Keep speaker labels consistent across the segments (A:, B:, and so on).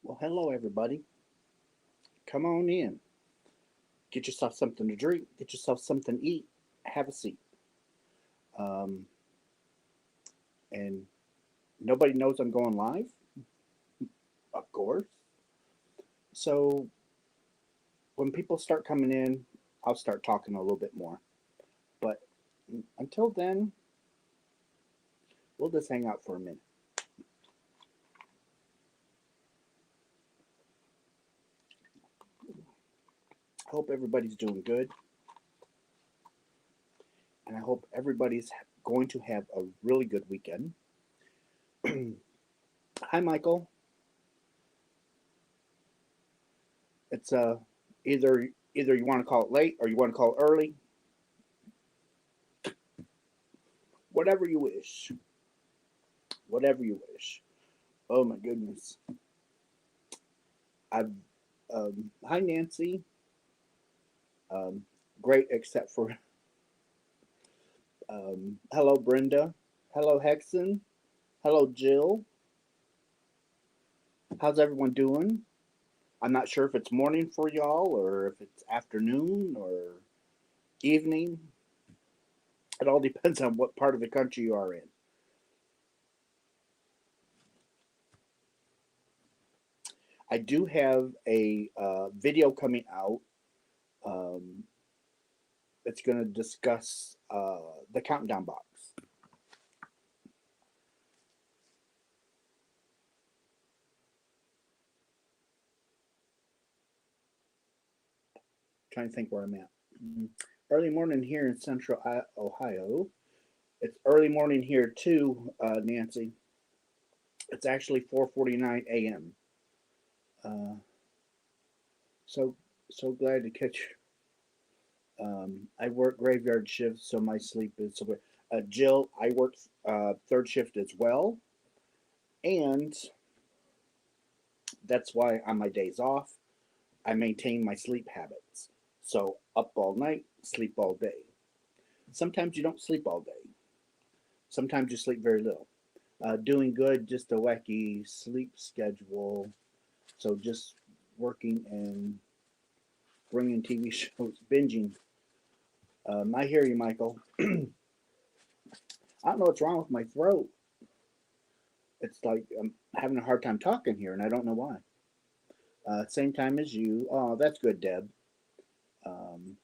A: Well, hello, everybody. Come on in. Get yourself something to drink. Get yourself something to eat. Have a seat. Um, and nobody knows I'm going live, of course. So when people start coming in, I'll start talking a little bit more. But until then, we'll just hang out for a minute. I hope everybody's doing good, and I hope everybody's going to have a really good weekend. Hi, Michael. It's either you want to call it late or you want to call it early, whatever you wish. Whatever you wish. Oh my goodness. I've Hi Nancy. Um, Great except for hello Brenda. Hello Hexen. Hello Jill. How's everyone doing? I'm not sure if it's morning for y'all or if it's afternoon or evening. It all depends on what part of the country you are in. I do have a video coming out. Um, it's going to discuss the countdown box. Trying to think where I'm at. Early morning here in central Ohio. It's early morning here too, Nancy. It's actually 4:49 a.m. Uh, so so glad to catch you. I work graveyard shifts, so my sleep is so. Jill, I work third shift as well, and that's why on my days off, I maintain my sleep habits. So up all night, sleep all day. Sometimes you don't sleep all day. Sometimes you sleep very little. Doing good, just a wacky sleep schedule. So just working and bringing TV shows, binging. I hear you, Michael. I don't know what's wrong with my throat. It's like I'm having a hard time talking here, and I don't know why. Same time as you. Oh, that's good, Deb. Um,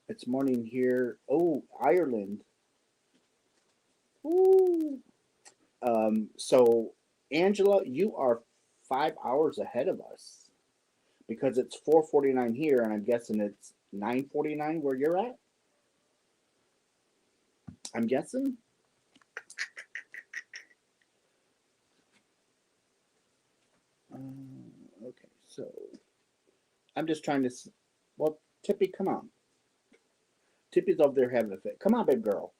A: it's morning here. Oh, Ireland. Ooh. So, Angela, you are 5 hours ahead of us because it's 4:49 here, and I'm guessing it's 9:49 where you're at. I'm guessing. Okay, so I'm just trying to. Well, Tippy, come on. Tippy's over there having a fit. Come on, big girl.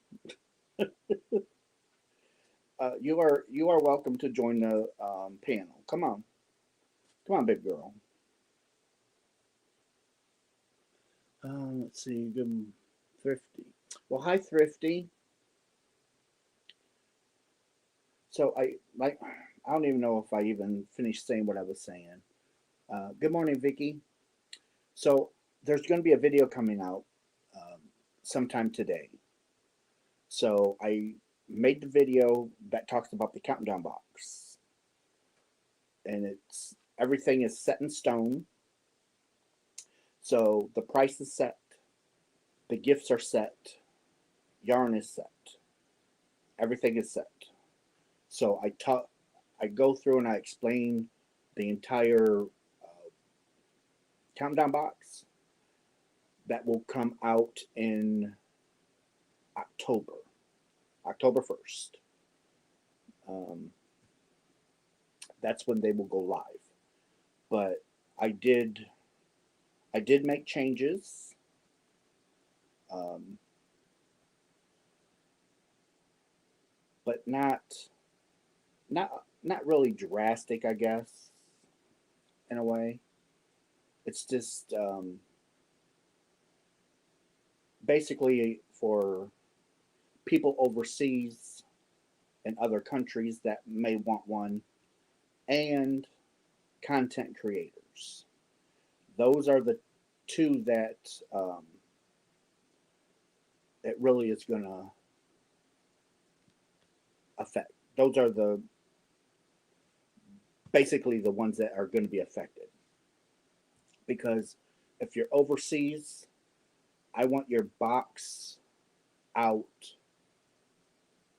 A: You are welcome to join the panel. Come on, big girl. Let's see. Good, Thrifty. Well, hi, Thrifty. So I don't even know if I even finished saying what I was saying. Good morning, Vicky. So there's going to be a video coming out um, sometime today. So I made the video that talks about the countdown box, and it's everything is set in stone. So the price is set, the gifts are set, yarn is set, everything is set. So I go through and I explain the entire countdown box that will come out in October, October 1st. Um, that's when they will go live. But I did I did make changes, um, but not really drastic, I guess, in a way. It's just basically for people overseas in other countries that may want one, and content creators. Those are the two that it really is going to affect. Those are the basically the ones that are going to be affected. Because if you're overseas, I want your box out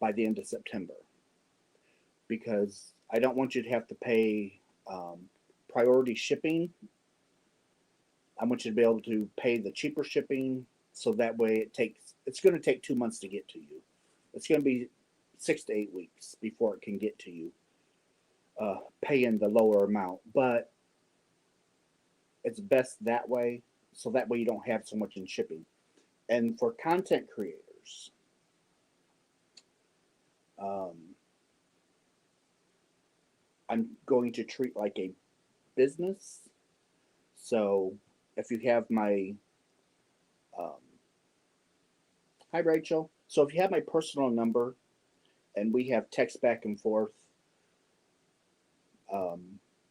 A: by the end of September. Because I don't want you to have to pay priority shipping. I want you to be able to pay the cheaper shipping, so that way it's going to take 2 months to get to you. It's going to be 6 to 8 weeks before it can get to you, paying the lower amount. But it's best that way, so that way you don't have so much in shipping. And for content creators, I'm going to treat like a business. So if you have my hi Rachel. So if you have my personal number and we have text back and forth,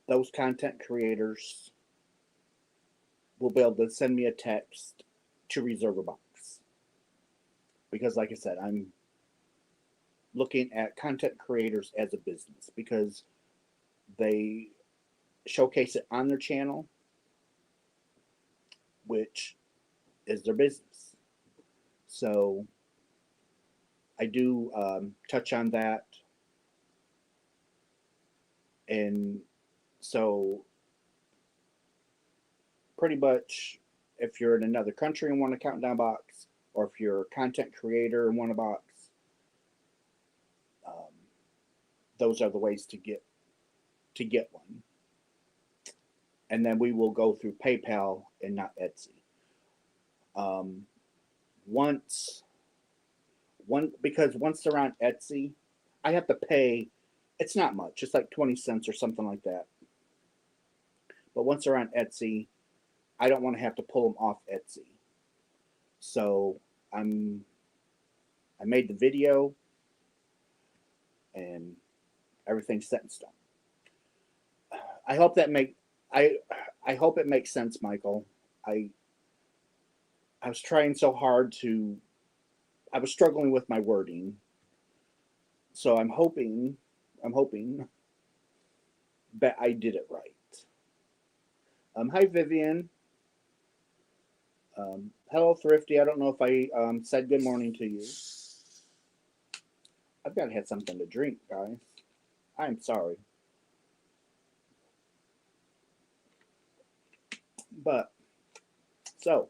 A: those content creators will be able to send me a text to reserve a box. Because like I said, I'm looking at content creators as a business, because they showcase it on their channel, which is their business. So I do touch on that. And so pretty much if you're in another country and want a countdown box, or if you're a content creator and want a box, those are the ways to get one. And then we will go through PayPal and not Etsy. Because once they're on Etsy, I have to pay. It's not much. It's like 20 cents or something like that. But once they're on Etsy, I don't want to have to pull them off Etsy. So I made the video, and everything's set in stone. I hope it makes sense, Michael. I was trying so hard I was struggling with my wording. So I'm hoping that I did it right. Hi Vivian. Hello Thrifty. I don't know if I said good morning to you. I've got to have something to drink, guys. I'm sorry. But, so,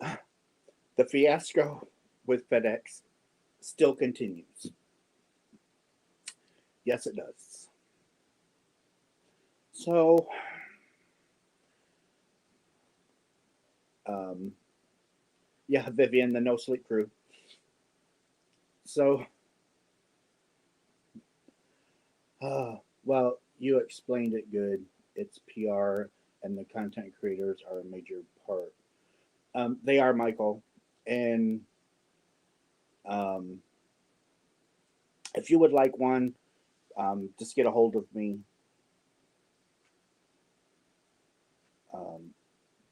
A: the fiasco with FedEx still continues. Yes, it does. So, yeah, Vivian, the no sleep crew. So, well, you explained it good. It's PR, and the content creators are a major part. They are, Michael. And if you would like one, just get a hold of me.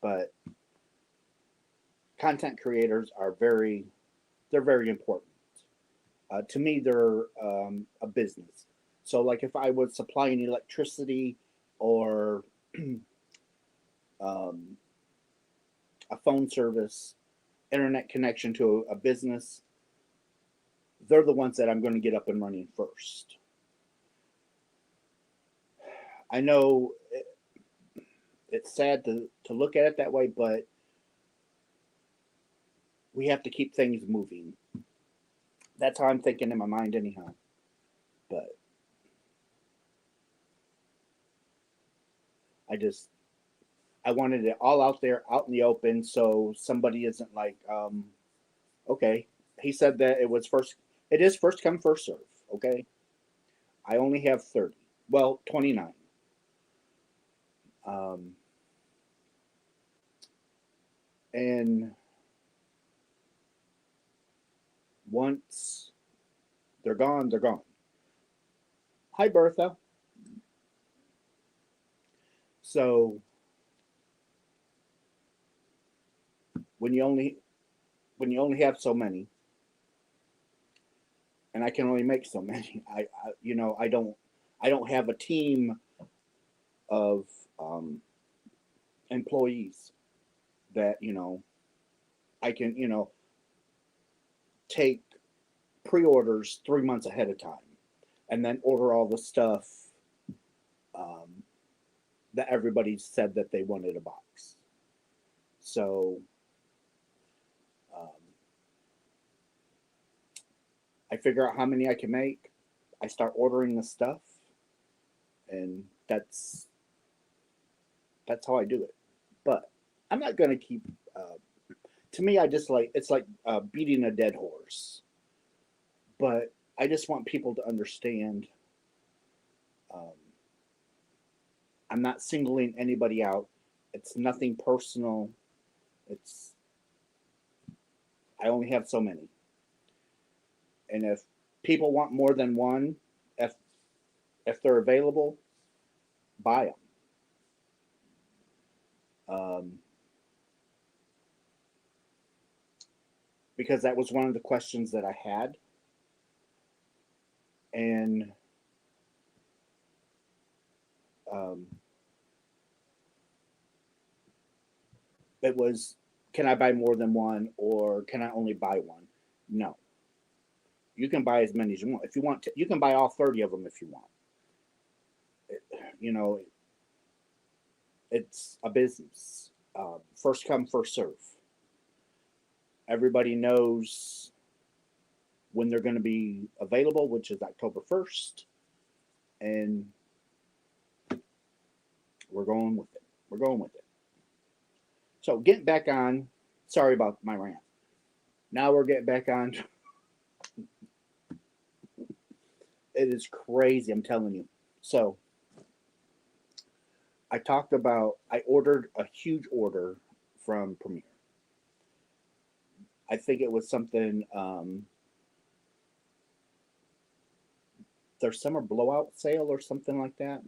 A: But content creators are they're very important. To me, they're a business. So, like if I was supplying electricity or a phone service, internet connection to a business, they're the ones that I'm going to get up and running first. I know it's sad to look at it that way, but we have to keep things moving. That's how I'm thinking in my mind anyhow. But I wanted it all out there, out in the open, so somebody isn't like, okay, he said that it is first come, first serve, okay? I only have 30. Well, 29. And once they're gone, they're gone. Hi, Bertha. So when you only have so many, and I can only make so many, I don't have a team of um, employees that I can take pre-orders 3 months ahead of time, and then order all the stuff um, that everybody said that they wanted a box. So um, I figure out how many I can make. I start ordering the stuff, and that's how I do it. But I'm not gonna keep. To me, I just like it's like beating a dead horse. But I just want people to understand. Um, I'm not singling anybody out. It's nothing personal. It's I only have so many, and if people want more than one, if they're available, buy them. Because that was one of the questions that I had, and um, it was, can I buy more than one, or can I only buy one? No, you can buy as many as you want. If you want to, you can buy all 30 of them if you want. It, you know, it's a business. First come, first serve. Everybody knows when they're going to be available, which is October 1st, and we're going with it. We're going with it. So getting back on, sorry about my rant. Now we're getting back on. It is crazy, I'm telling you. So I ordered a huge order from Premier. I think it was something, their summer blowout sale or something like that.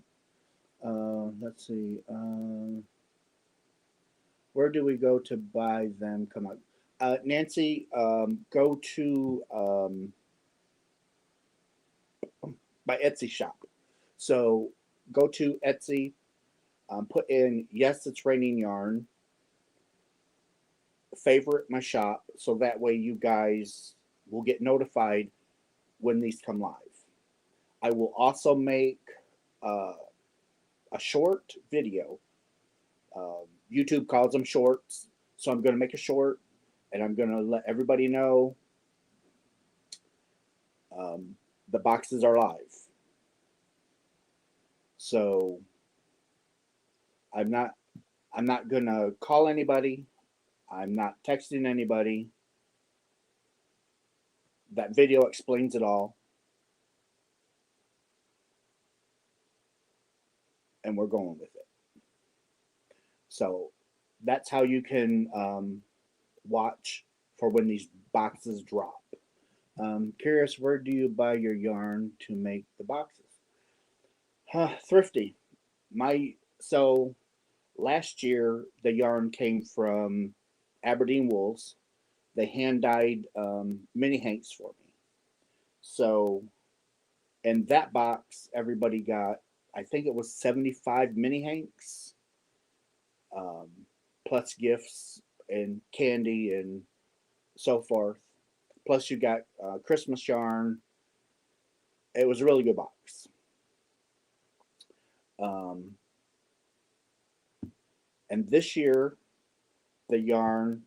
A: Let's see. Where do we go to buy them? Come on. Nancy, go to my Etsy shop. So go to Etsy, put in Yes, It's Raining Yarn, favorite my shop, so that way you guys will get notified when these come live. I will also make uh, a short video. YouTube calls them shorts, so I'm going to make a short, and I'm going to let everybody know um, the boxes are live. So I'm not going to call anybody. I'm not texting anybody. That video explains it all, and we're going with it. So that's how you can watch for when these boxes drop. Curious, where do you buy your yarn to make the boxes? Thrifty. My so last year the yarn came from Aberdeen Wools. They hand dyed mini hanks for me. So in that box, everybody got, I think it was 75 mini hanks, um, plus gifts and candy and so forth. Plus, you got Christmas yarn. It was a really good box. Um, and this year, the yarn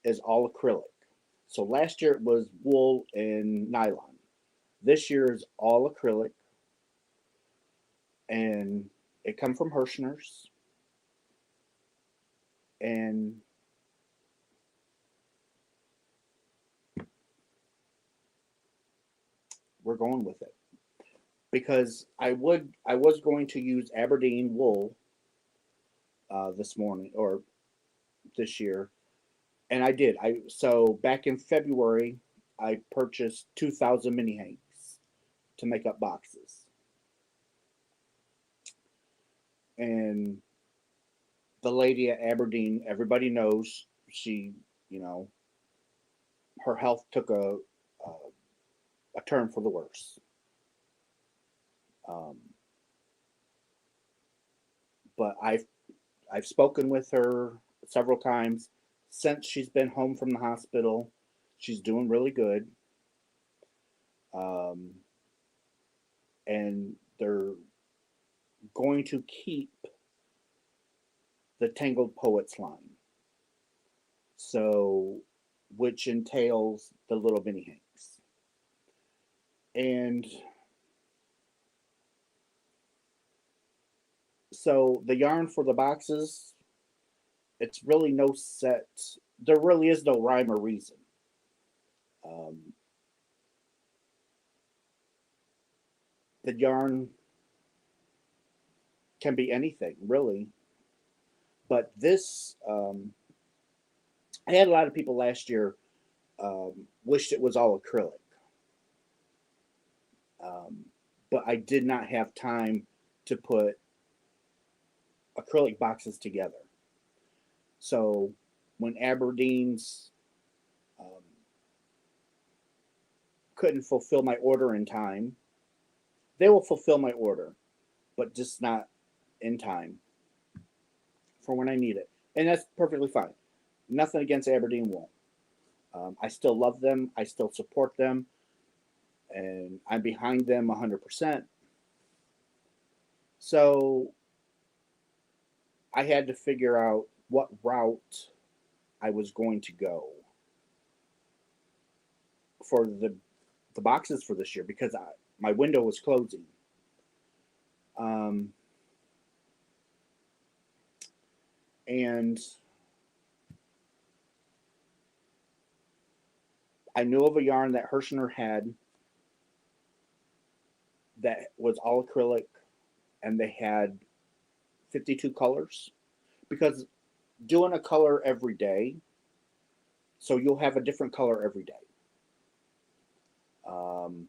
A: is all acrylic. So last year it was wool and nylon. This year is all acrylic, and it come from Hirschner's, and we're going with it because I was going to use Aberdeen wool this morning or this year, and I did. So back in February, I purchased 2,000 mini hanks to make up boxes, And the lady at Aberdeen, everybody knows she, you know, her health took a turn for the worse. Um, but I've spoken with her several times since she's been home from the hospital. She's doing really good, um, and they're going to keep the Tangled Poets line. So, which entails the Little Benny Hanks. And so the yarn for the boxes, it's really no set. There really is no rhyme or reason. Um, the yarn can be anything, really. But this, I had a lot of people last year wished it was all acrylic. Um, but I did not have time to put acrylic boxes together. So when Aberdeen's um, couldn't fulfill my order in time, they will fulfill my order, but just not in time for when I need it. And that's perfectly fine. Nothing against Aberdeen wool. I still love them. I still support them. And I'm behind them 100%. So I had to figure out what route I was going to go for the boxes for this year because my window was closing. Um, and I knew of a yarn that Hirschner had that was all acrylic and they had 52 colors because doing a color every day, so you'll have a different color every day. Um,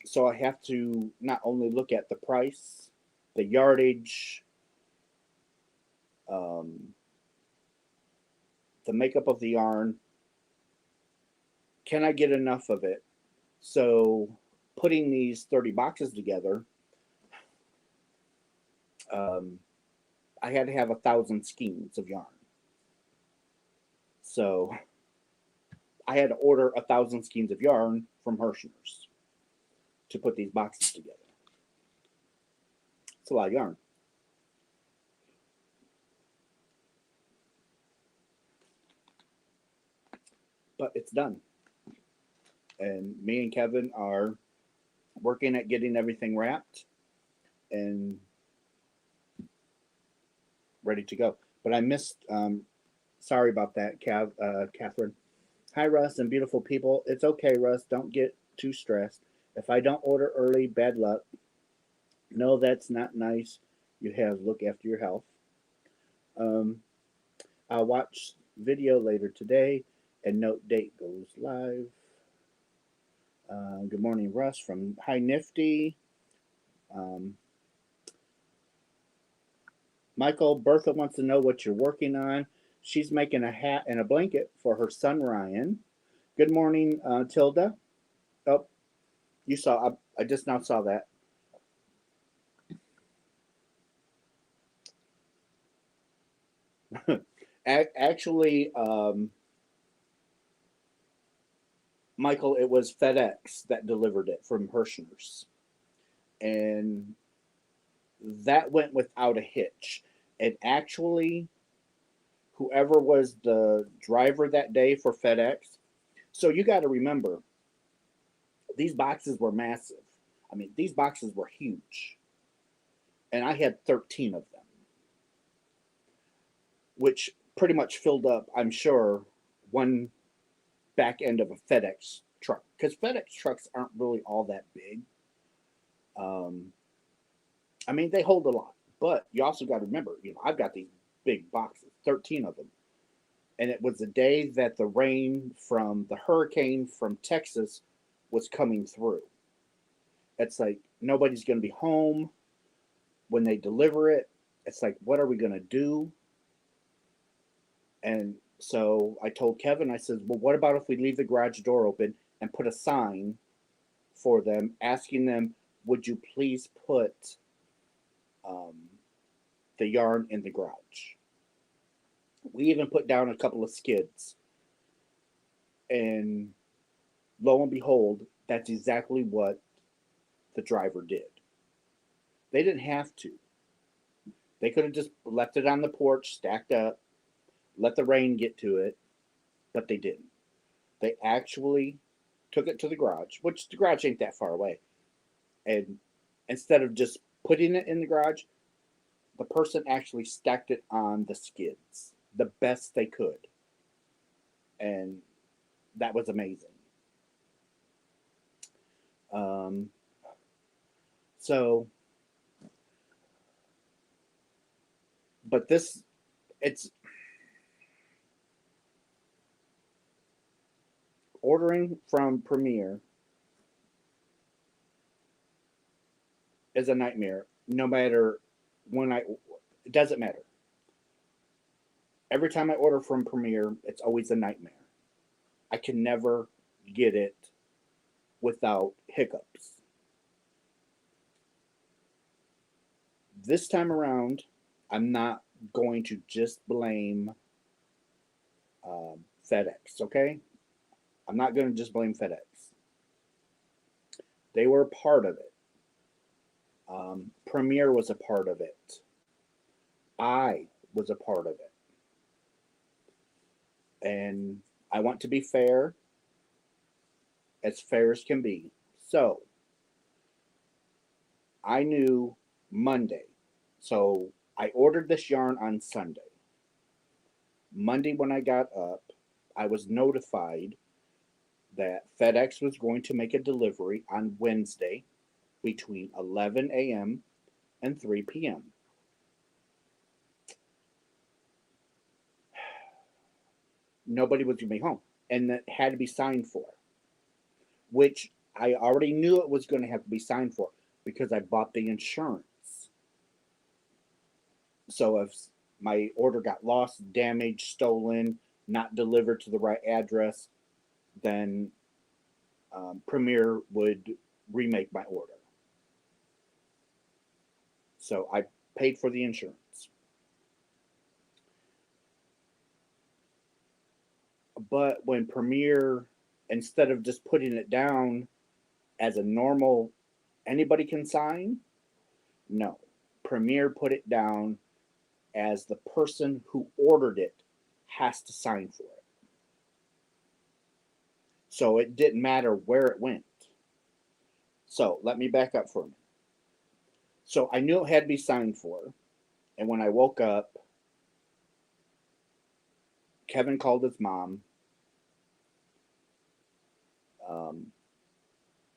A: so I have to not only look at the price, the yardage, um, the makeup of the yarn. Can I get enough of it? So putting these 30 boxes together, um, I had to have 1,000 skeins of yarn. So I had to order 1,000 skeins of yarn from Hirschner's to put these boxes together. It's a lot of yarn. But it's done. And me and Kevin are working at getting everything wrapped and ready to go. But I missed, sorry about that, Catherine. Hi, Russ and beautiful people. It's okay, Russ. Don't get too stressed. If I don't order early, bad luck. No, that's not nice. You have look after your health. Um, I'll watch video later today and note date goes live. Good morning, Russ from High Nifty. Um, Michael, Bertha wants to know what you're working on. She's making a hat and a blanket for her son, Ryan. Good morning, Tilda. Oh, you saw, I just now saw that. Actually, Michael, it was FedEx that delivered it from Hirschner's. And that went without a hitch. And actually, whoever was the driver that day for FedEx, so you got to remember, these boxes were massive. I mean, these boxes were huge. And I had 13 of them, which pretty much filled up, I'm sure, one back end of a FedEx truck. Because FedEx trucks aren't really all that big. Um, I mean, they hold a lot. But you also got to remember, I've got these big boxes, 13 of them. And it was the day that the rain from the hurricane from Texas was coming through. It's like nobody's going to be home when they deliver it. It's like, what are we going to do? And so I told Kevin, I said, well, what about if we leave the garage door open and put a sign for them asking them, would you please put um, the yarn in the garage? We even put down a couple of skids. And lo and behold, that's exactly what the driver did. They didn't have to. They could have just left it on the porch, stacked up, let the rain get to it, but they didn't. They actually took it to the garage, which the garage ain't that far away. And instead of just putting it in the garage, the person actually stacked it on the skids the best they could. And that was amazing. Um, so, but this, it's ordering from Premier is a nightmare. No matter when it doesn't matter. Every time I order from Premier, it's always a nightmare. I can never get it without hiccups. This time around, I'm not going to just blame FedEx, okay? I'm not going to just blame FedEx. They were a part of it. Premier was a part of it. I was a part of it. And I want to be fair as can be. So, I knew Monday. So, I ordered this yarn on Sunday. Monday, when I got up, I was notified that FedEx was going to make a delivery on Wednesday between 11 a.m. and 3 p.m. Nobody was going to be home, and that had to be signed for, which I already knew it was going to have to be signed for because I bought the insurance. So if my order got lost, damaged, stolen, not delivered to the right address, then Premier would remake my order. So I paid for the insurance. But when Premier, instead of just putting it down as a normal, anybody can sign, no. Premier put it down as the person who ordered it has to sign for it. So it didn't matter where it went. So let me back up for a minute. So I knew it had to be signed for. And when I woke up, Kevin called his mom.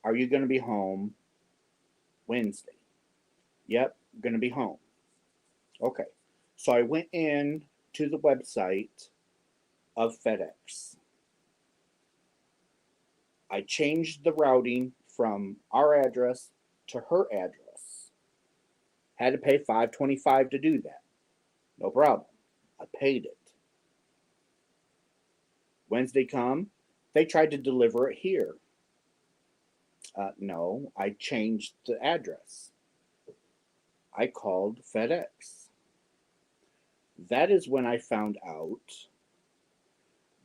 A: Are you going to be home Wednesday? Yep, going to be home. Okay. So I went in to the website of FedEx. I changed the routing from our address to her address. Had to pay $5.25 to do that. No problem. I paid it. Wednesday come, they tried to deliver it here. No, I changed the address. I called FedEx. That is when I found out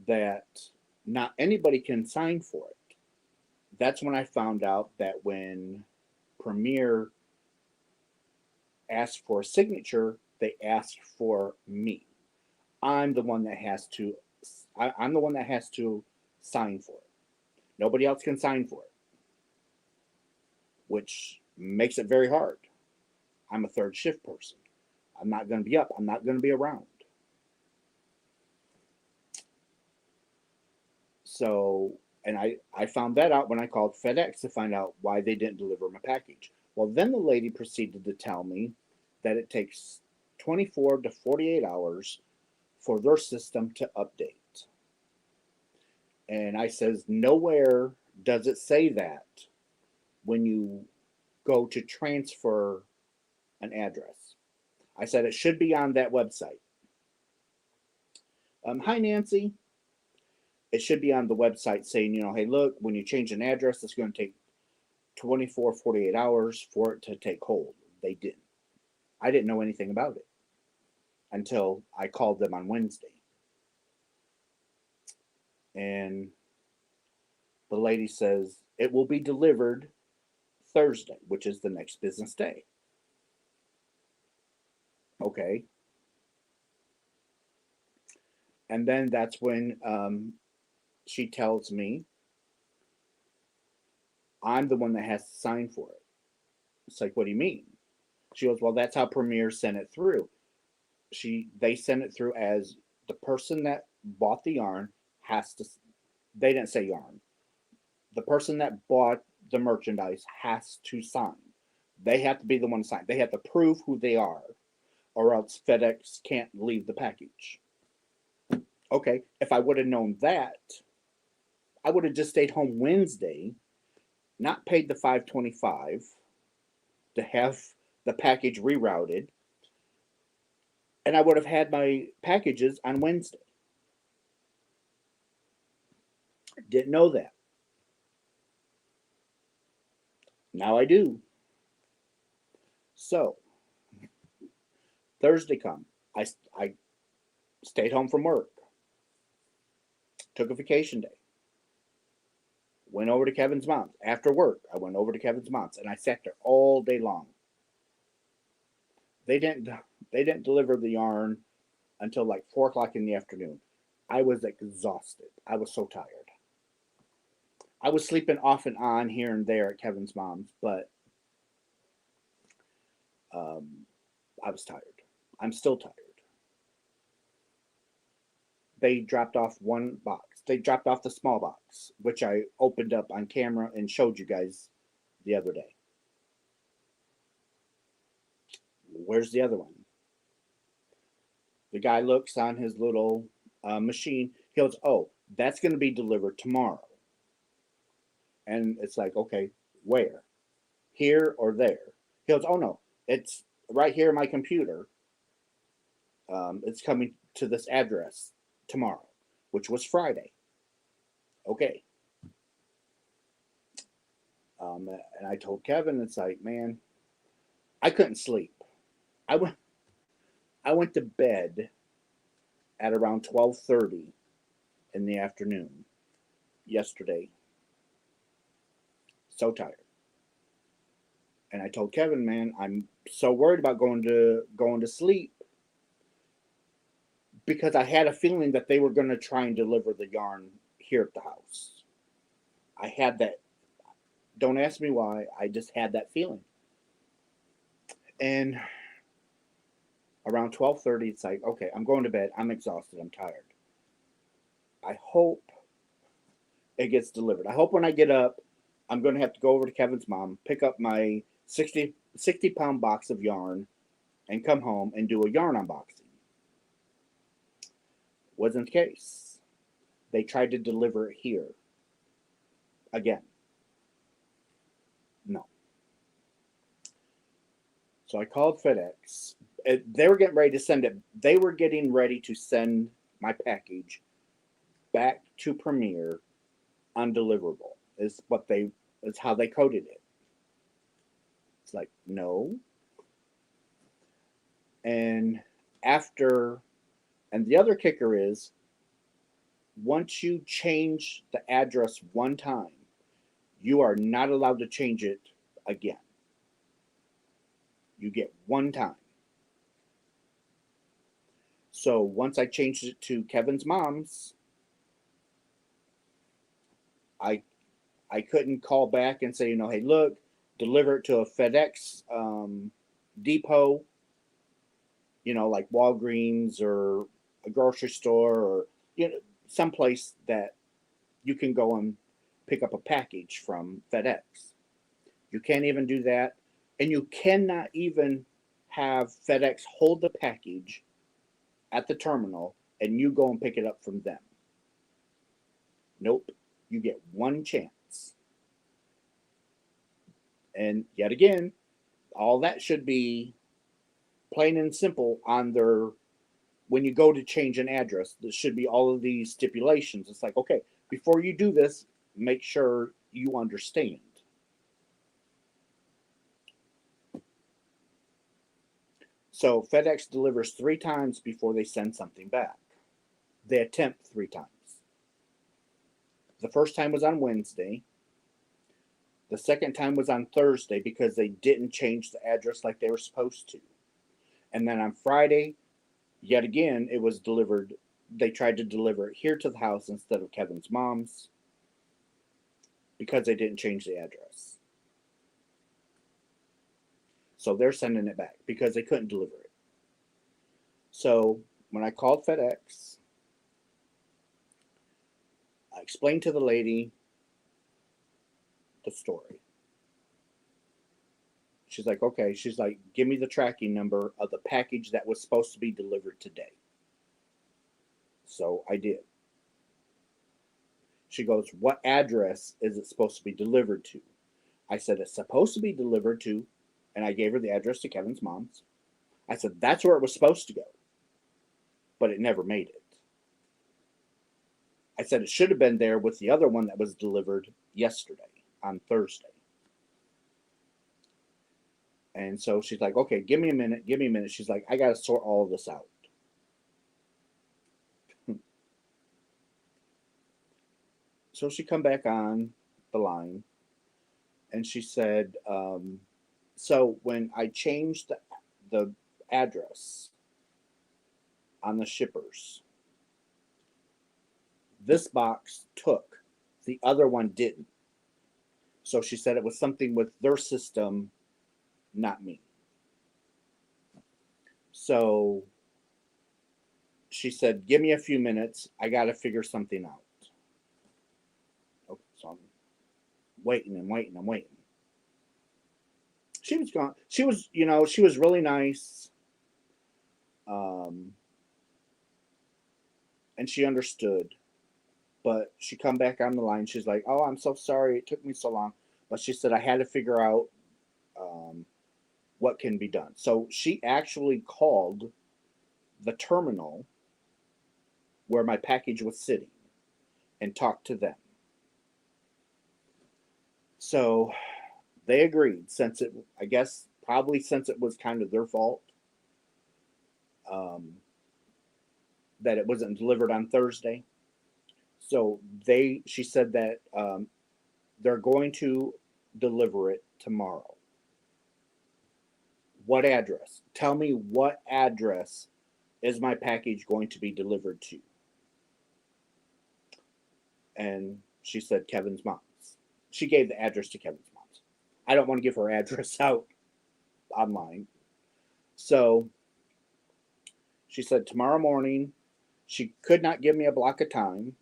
A: that not anybody can sign for it. That's when I found out that when Premier asked for a signature, they asked for me. I'm the one that has to. I'm the one that has to sign for it. Nobody else can sign for it, which makes it very hard. I'm a third shift person. I'm not going to be up. I'm not going to be around. So, and I found that out when I called FedEx to find out why they didn't deliver my package. Well, then the lady proceeded to tell me that it takes 24 to 48 hours for their system to update. And I says, nowhere does it say that when you go to transfer an address. I said it should be on that website. Hi, Nancy. It should be on the website saying, hey, look, when you change an address, it's going to take 24, 48 hours for it to take hold. They didn't. I didn't know anything about it until I called them on Wednesday. And the lady says it will be delivered Thursday, which is the next business day. Okay. And then that's when she tells me I'm the one that has to sign for it. It's like, what do you mean? She goes, well, that's how Premier sent it through. They sent it through as the person that bought the yarn has to. They didn't say yarn. The person that bought the merchandise has to sign. They have to be the one to sign. They have to prove who they are, or else FedEx can't leave the package. Okay, if I would have known that, I would have just stayed home Wednesday, not paid the $5.25 to have the package rerouted, and I would have had my packages on Wednesday. Didn't know that. Now I do. So Thursday come. I stayed home from work. Took a vacation day. Went over to Kevin's mom's. After work, I went over to Kevin's mom's and I sat there all day long. They didn't deliver the yarn until like 4 o'clock in the afternoon. I was exhausted. I was so tired. I was sleeping off and on here and there at Kevin's mom's, but I was tired. I'm still tired. They dropped off one box. They dropped off the small box, which I opened up on camera and showed you guys the other day. Where's the other one? The guy looks on his little machine. He goes, oh, that's going to be delivered tomorrow. And it's like, okay, where? Here or there? He goes, oh, no, it's right here on my computer. It's coming to this address tomorrow, which was Friday. Okay. And I told Kevin, it's like, man, I couldn't sleep. I went to bed at around 12:30 in the afternoon yesterday. So tired. And I told Kevin, man, I'm so worried about going to sleep because I had a feeling that they were going to try and deliver the yarn here at the house. I had that. Don't ask me why. I just had that feeling. And around 12:30, it's like, okay, I'm going to bed. I'm exhausted. I'm tired. I hope it gets delivered. I hope when I get up, I'm going to have to go over to Kevin's mom, pick up my 60-pound box of yarn, and come home and do a yarn unboxing. Wasn't the case. They tried to deliver it here. Again. No. So I called FedEx. They were getting ready to send it. They were getting ready to send my package back to Premier undeliverable. Is how they coded it. It's like, no. And the other kicker is, once you change the address one time, you are not allowed to change it again. You get one time. So once I changed it to Kevin's mom's, I couldn't call back and say, hey, look, deliver it to a FedEx depot, like Walgreens or a grocery store or someplace that you can go and pick up a package from FedEx. You can't even do that. And you cannot even have FedEx hold the package at the terminal and you go and pick it up from them. Nope. You get one chance. And yet again, all that should be plain and simple on their, when you go to change an address, there should be all of these stipulations. It's like, okay, before you do this, make sure you understand. So FedEx delivers 3 times before they send something back. They attempt 3 times. The first time was on Wednesday. The second time was on Thursday because they didn't change the address like they were supposed to. And then on Friday, yet again, it was delivered. They tried to deliver it here to the house instead of Kevin's mom's because they didn't change the address. So they're sending it back because they couldn't deliver it. So when I called FedEx, I explained to the lady the story. She's like, okay. She's like, give me the tracking number of the package that was supposed to be delivered today. So I did. She goes, what address is it supposed to be delivered to? I said, it's supposed to be delivered to, and I gave her the address to Kevin's mom's. I said, that's where it was supposed to go, but it never made it. I said, it should have been there with the other one that was delivered yesterday on Thursday. And so she's like, okay, give me a minute. She's like, I got to sort all of this out. So she come back on the line and she said, so when I changed the address on the shippers, this box took, the other one didn't. So she said it was something with their system, not me. So she said, give me a few minutes. I got to figure something out. Okay, so I'm waiting. She was gone. She was, she was really nice. And she understood. But she come back on the line. She's like, oh, I'm so sorry. It took me so long. But she said, I had to figure out what can be done. So she actually called the terminal where my package was sitting and talked to them. So they agreed, since it, I guess, probably since it was kind of their fault that it wasn't delivered on Thursday. So she said that they're going to deliver it tomorrow. What address? Tell me, what address is my package going to be delivered to? And she said Kevin's mom's. She gave the address to Kevin's mom's. I don't want to give her address out online. So she said tomorrow morning. She could not give me a block of time.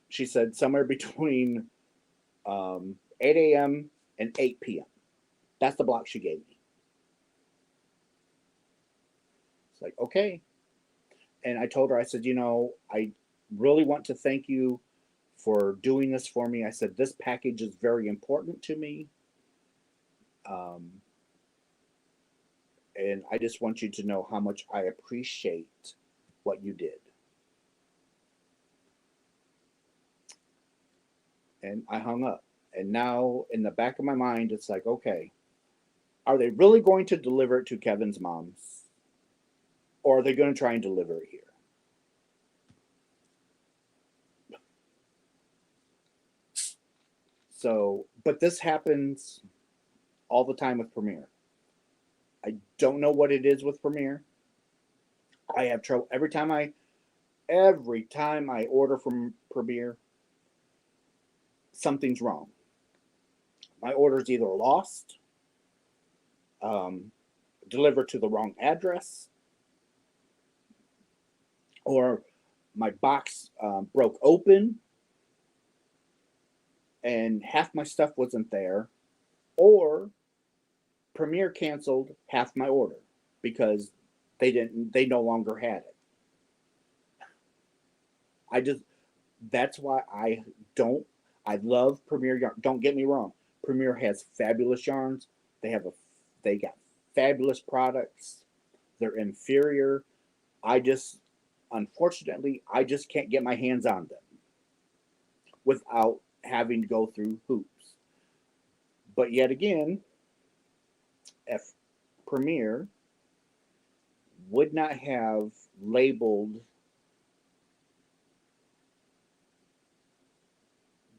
A: She said somewhere between 8 a.m. and 8 p.m. That's the block she gave me. It's like, okay. And I told her, I said, I really want to thank you for doing this for me. I said, this package is very important to me. And I just want you to know how much I appreciate what you did. And I hung up. And now in the back of my mind, it's like, okay, are they really going to deliver it to Kevin's mom's? Or are they going to try and deliver it here? So, but this happens all the time with Premiere. I don't know what it is with Premiere. I have trouble every time I order from Premiere, something's wrong. My order's either lost, delivered to the wrong address, or my box broke open and half my stuff wasn't there, or Premiere canceled half my order because they no longer had it. That's why I love Premiere Yarn. Don't get me wrong. Premier has fabulous yarns. They got fabulous products. They're inferior. I just unfortunately I just can't get my hands on them without having to go through hoops. But yet again, if Premier would not have labeled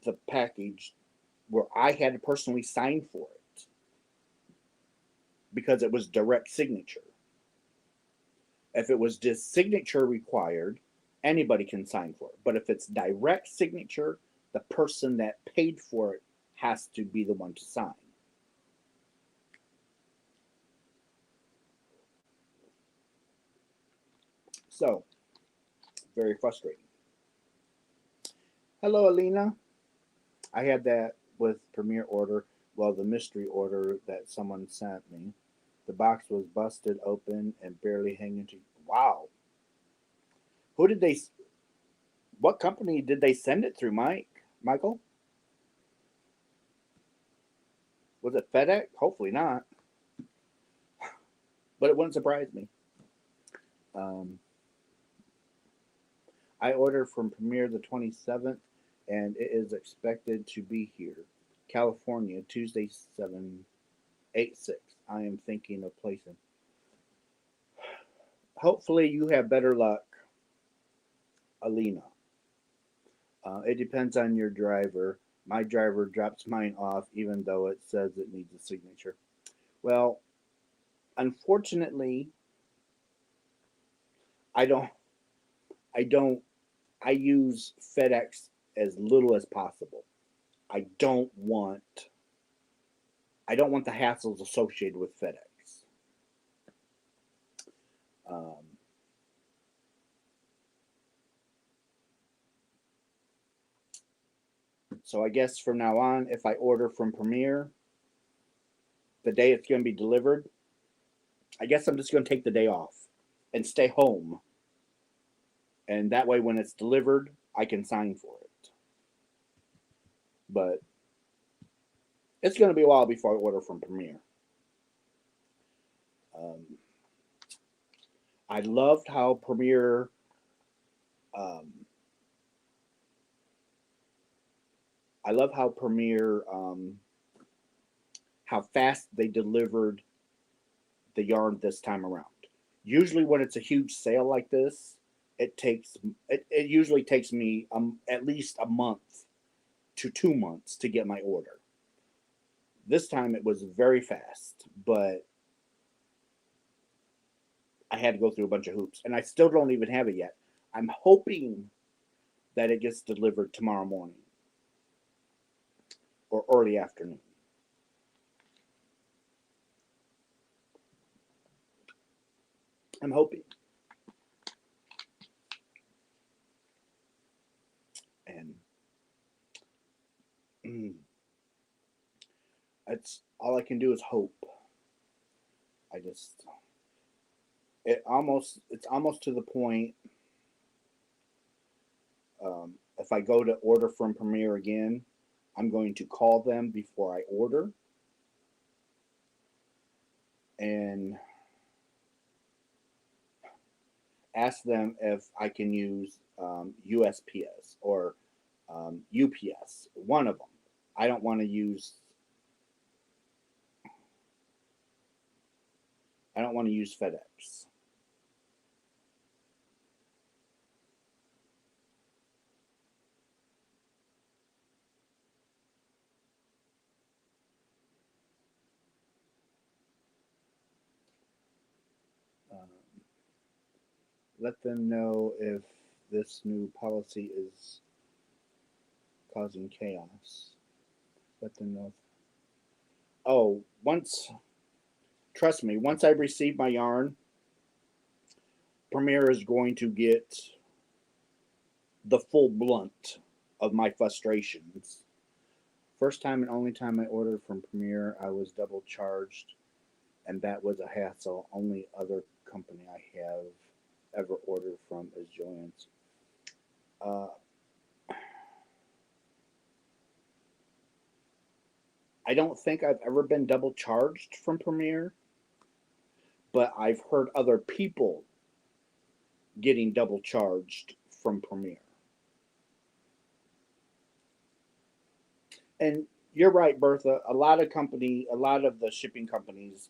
A: the package where I had to personally sign for it because it was direct signature. If it was just signature required, anybody can sign for it. But if it's direct signature, the person that paid for it has to be the one to sign. So, very frustrating. Hello, Alina. I had that with Premier order. Well, the mystery order that someone sent me. The box was busted open and barely hanging to. Wow. Who did they? What company did they send it through, Mike? Michael? Was it FedEx? Hopefully not. But it wouldn't surprise me. Um, I ordered from Premier the 27th, and it is expected to be here. California, Tuesday 7/8/6. I am thinking of placing. Hopefully, you have better luck, Alina. It depends on your driver. My driver drops mine off even though it says it needs a signature. Well, unfortunately, I don't. I don't. I use FedEx as little as possible. I don't want. I don't want the hassles associated with FedEx. Um, so I guess from now on, if I order from Premier, the day it's going to be delivered, I guess I'm just going to take the day off and stay home. And that way, when it's delivered, I can sign for it. But it's going to be a while before I order from Premier. Um, I loved how Premier. Um, I love how Premier. How fast they delivered the yarn this time around. Usually, when it's a huge sale like this, it usually takes me at least a month to 2 months to get my order. This time it was very fast, but I had to go through a bunch of hoops, and I still don't even have it yet. I'm hoping that it gets delivered tomorrow morning or early afternoon. I'm hoping. And that's all I can do is hope. I just it's almost to the point. If I go to order from Premier again, I'm going to call them before I order and ask them if I can use USPS or UPS, one of them. I don't want to use. I don't want to use FedEx. Um, let them know if this new policy is causing chaos. Let them know. Oh, trust me, once I receive my yarn, Premier is going to get the full blunt of my frustrations. First time and only time I ordered from Premier, I was double charged, and that was a hassle. Only other company I have ever ordered from is Joann's. Uh, I don't think I've ever been double charged from Premiere, but I've heard other people getting double charged from Premiere. And you're right, Bertha. A lot of the shipping companies,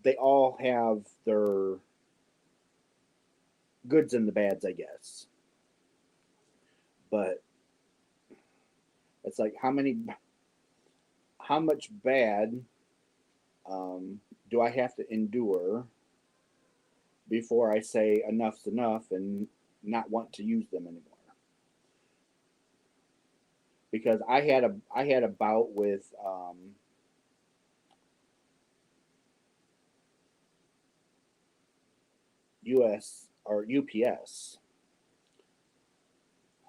A: they all have their goods and the bads, I guess. But it's like how much bad do I have to endure before I say enough's enough and not want to use them anymore? Because I had a bout with U.S. or UPS.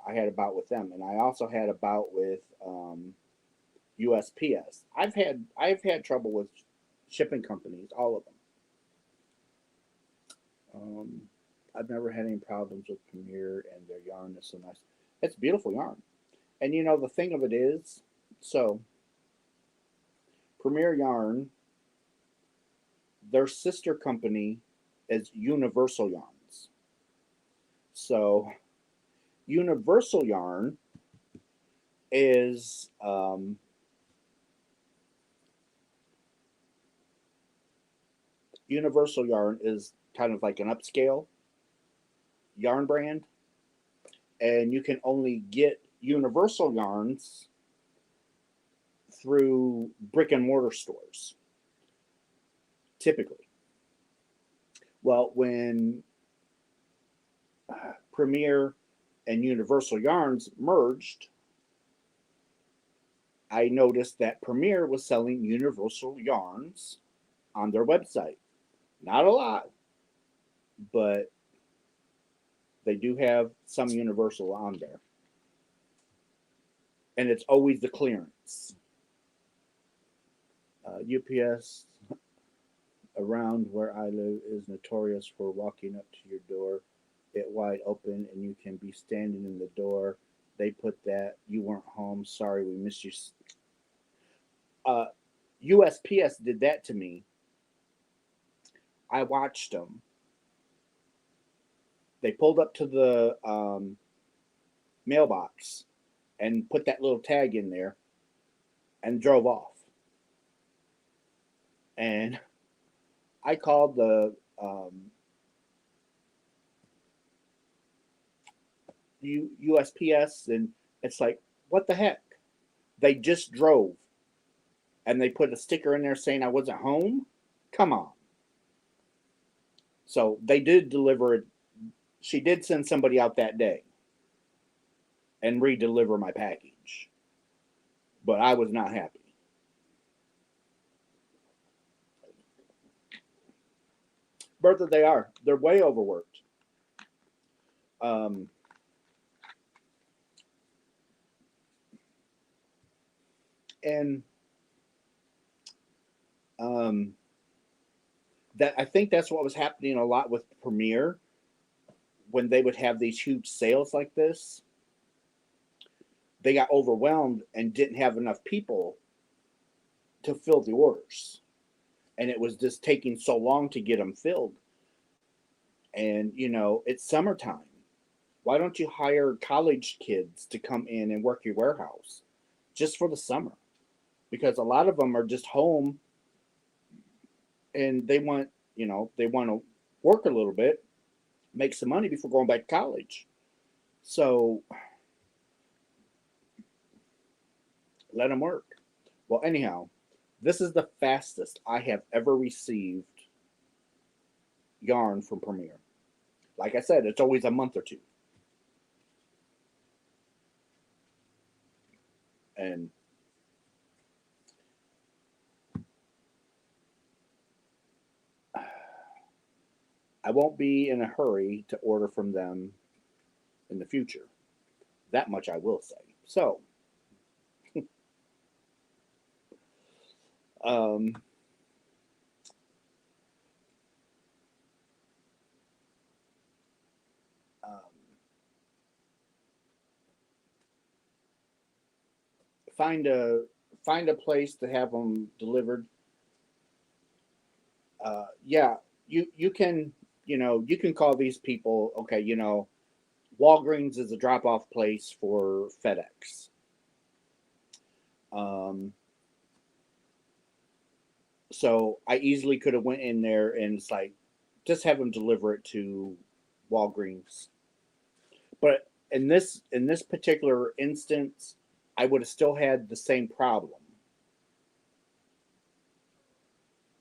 A: I had a bout with them, and I also had a bout with USPS. I've had trouble with shipping companies, all of them. Um, I've never had any problems with Premier, and their yarn is so nice. It's beautiful yarn. And you know the thing of it is, so Premier Yarn, their sister company is Universal Yarns. So Universal Yarn is Universal Yarn is kind of like an upscale yarn brand, and you can only get Universal Yarns through brick and mortar stores, typically. Well, when Premier and Universal Yarns merged, I noticed that Premier was selling Universal Yarns on their website. Not a lot, but they do have some Universal on there. And it's always the clearance. UPS around where I live is notorious for walking up to your door, it wide open, and you can be standing in the door. They put that you weren't home. Sorry, we missed you. Uh, USPS did that to me. I watched them. They pulled up to the mailbox and put that little tag in there and drove off. And I called the USPS, and it's like, what the heck? They just drove, and they put a sticker in there saying I wasn't home. Come on. So they did deliver it. She did send somebody out that day and re-deliver my package, but I was not happy. Bertha, they are. They're way overworked. Um, and um, that I think that's what was happening a lot with Premiere when they would have these huge sales like this. They got overwhelmed and didn't have enough people to fill the orders, and it was just taking so long to get them filled. And you know, it's summertime. Why don't you hire college kids to come in and work your warehouse just for the summer? Because a lot of them are just home and they want, they want to work a little bit, make some money before going back to college. So let them work. Well, anyhow, this is the fastest I have ever received yarn from Premier. Like I said, it's always a month or two. And I won't be in a hurry to order from them in the future. That much I will say. So, um, um, find a find a place to have them delivered. Yeah, you can, you can call these people. Okay, Walgreens is a drop off place for FedEx. Um, so I easily could have went in there and it's like, just have them deliver it to Walgreens. But in this particular instance, I would have still had the same problem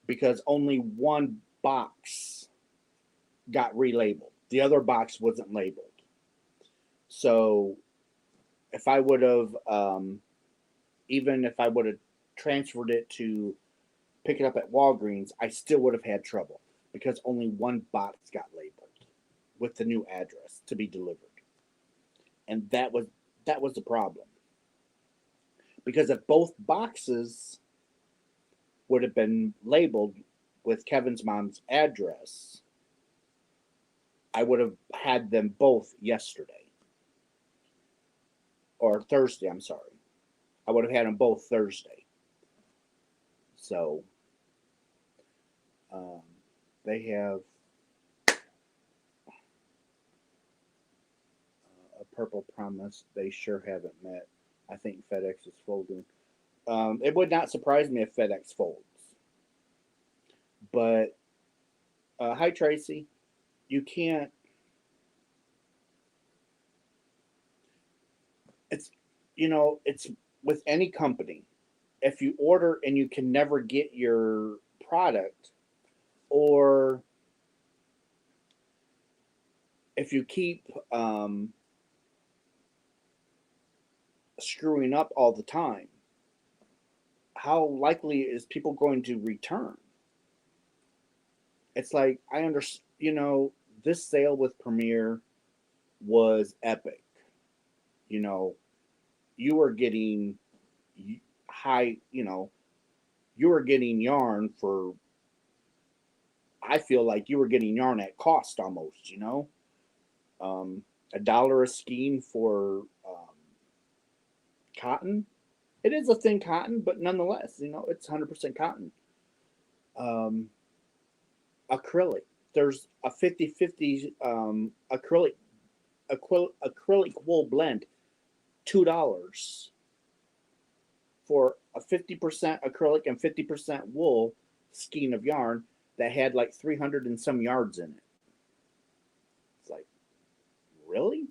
A: because only one box got relabeled. The other box wasn't labeled. So if I would have, even if I would have transferred it to pick it up at Walgreens, I still would have had trouble because only one box got labeled with the new address to be delivered, and that was the problem. Because if both boxes would have been labeled with Kevin's mom's address, I would have had them both yesterday or Thursday. I'm sorry, I would have had them both Thursday. So um, they have a purple promise they sure haven't met. I think FedEx is folding. It would not surprise me if FedEx folds. But hi Tracy, you can't. It's it's with any company. If you order and you can never get your product, or if you keep screwing up all the time, how likely is people going to return? It's like I understand. This sale with Premier was epic. You know, you were getting high. You were getting yarn for. I feel like you were getting yarn at cost almost. Um, $1 a skein for cotton. It is a thin cotton, but nonetheless, it's 100% cotton. Um, Acrylic. There's a 50/50 acrylic wool blend, $2 for a 50% acrylic and 50% wool skein of yarn that had like 300 and some yards in it. It's like, really?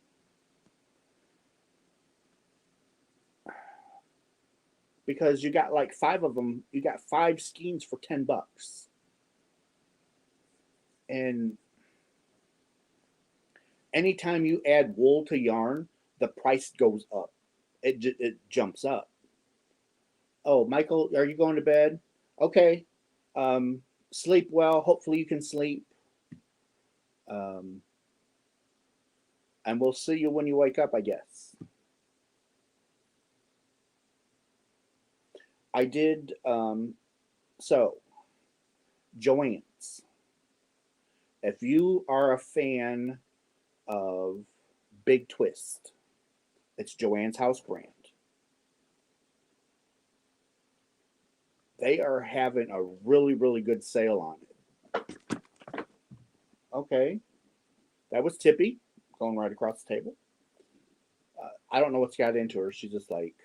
A: Because you got like five of them, you got five skeins for $10. And anytime you add wool to yarn, the price goes up. It jumps up. Oh, Michael, are you going to bed? Okay. Sleep well. Hopefully you can sleep. Um, and we'll see you when you wake up, I guess. I did. So, Joann's. If you are a fan of Big Twist, it's Joann's house brand. They are having a really, really good sale on it. Okay, that was Tippy going right across the table. I don't know what's got into her. She's just like,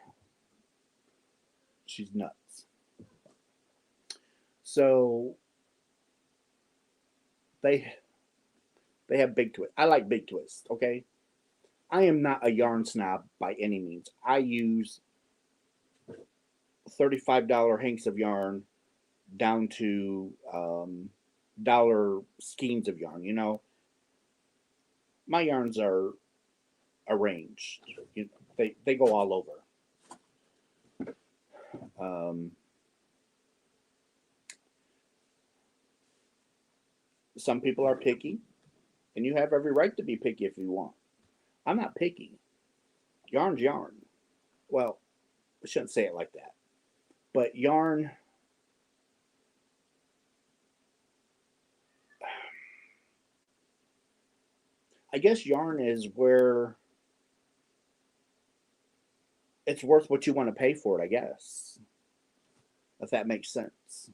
A: she's nuts. So they they have Big Twist. I like Big Twist. Okay, I am not a yarn snob by any means. I use $35 hanks of yarn down to dollar skeins of yarn. My yarns are arranged. They go all over. Um, some people are picky, and you have every right to be picky if you want. I'm not picky. Yarn's yarn. Well, I shouldn't say it like that. But yarn, I guess yarn is where it's worth what you want to pay for it, I guess. if that makes sense.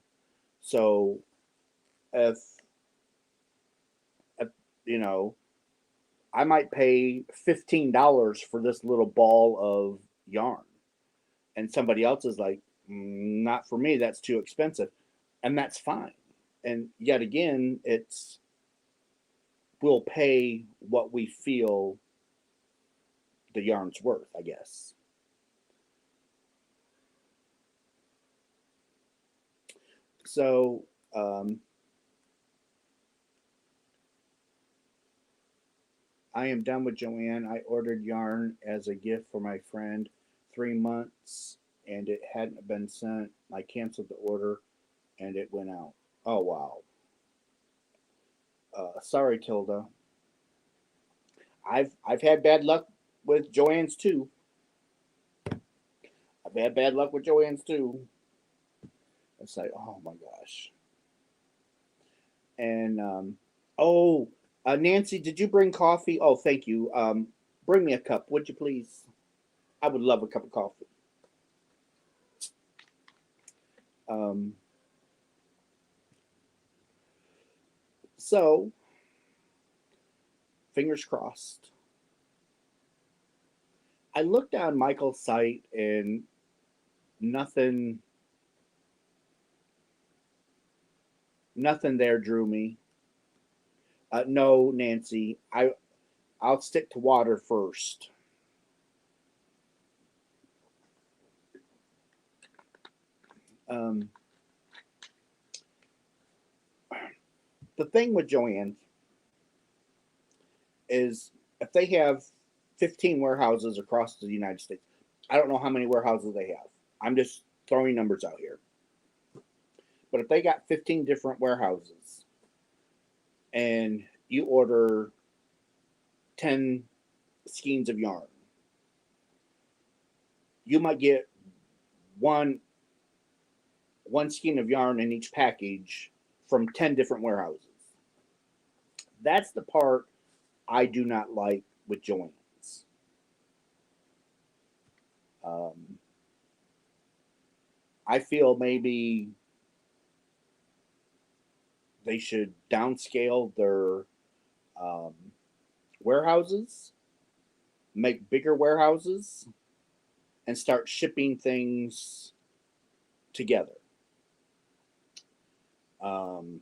A: So if, if you know, I might pay $15 for this little ball of yarn, and somebody else is like, not for me, that's too expensive. And that's fine. And yet again, it's we'll pay what we feel the yarn's worth, I guess. So, I am done with Joanne. I ordered yarn as a gift for my friend 3 months and it hadn't been sent. I canceled the order and it went out. Oh, wow. Sorry, Tilda. I've had bad luck with Joanne's too. I've had bad luck with Joanne's too. It's like, oh my gosh. And oh, Nancy, did you bring coffee? Oh, thank you. Bring me a cup, would you please? I would love a cup of coffee. Um, so, fingers crossed. I looked on Michael's site and nothing, nothing there drew me. No, Nancy, I'll stick to water first. Um, the thing with Joanne is if they have 15 warehouses across the United States, I don't know how many warehouses they have. I'm just throwing numbers out here. But if they got 15 different warehouses and you order 10 skeins of yarn, you might get one one skein of yarn in each package from 10 different warehouses. That's the part I do not like with joins. Um, I feel maybe they should downscale their um, warehouses, make bigger warehouses, and start shipping things together. Um,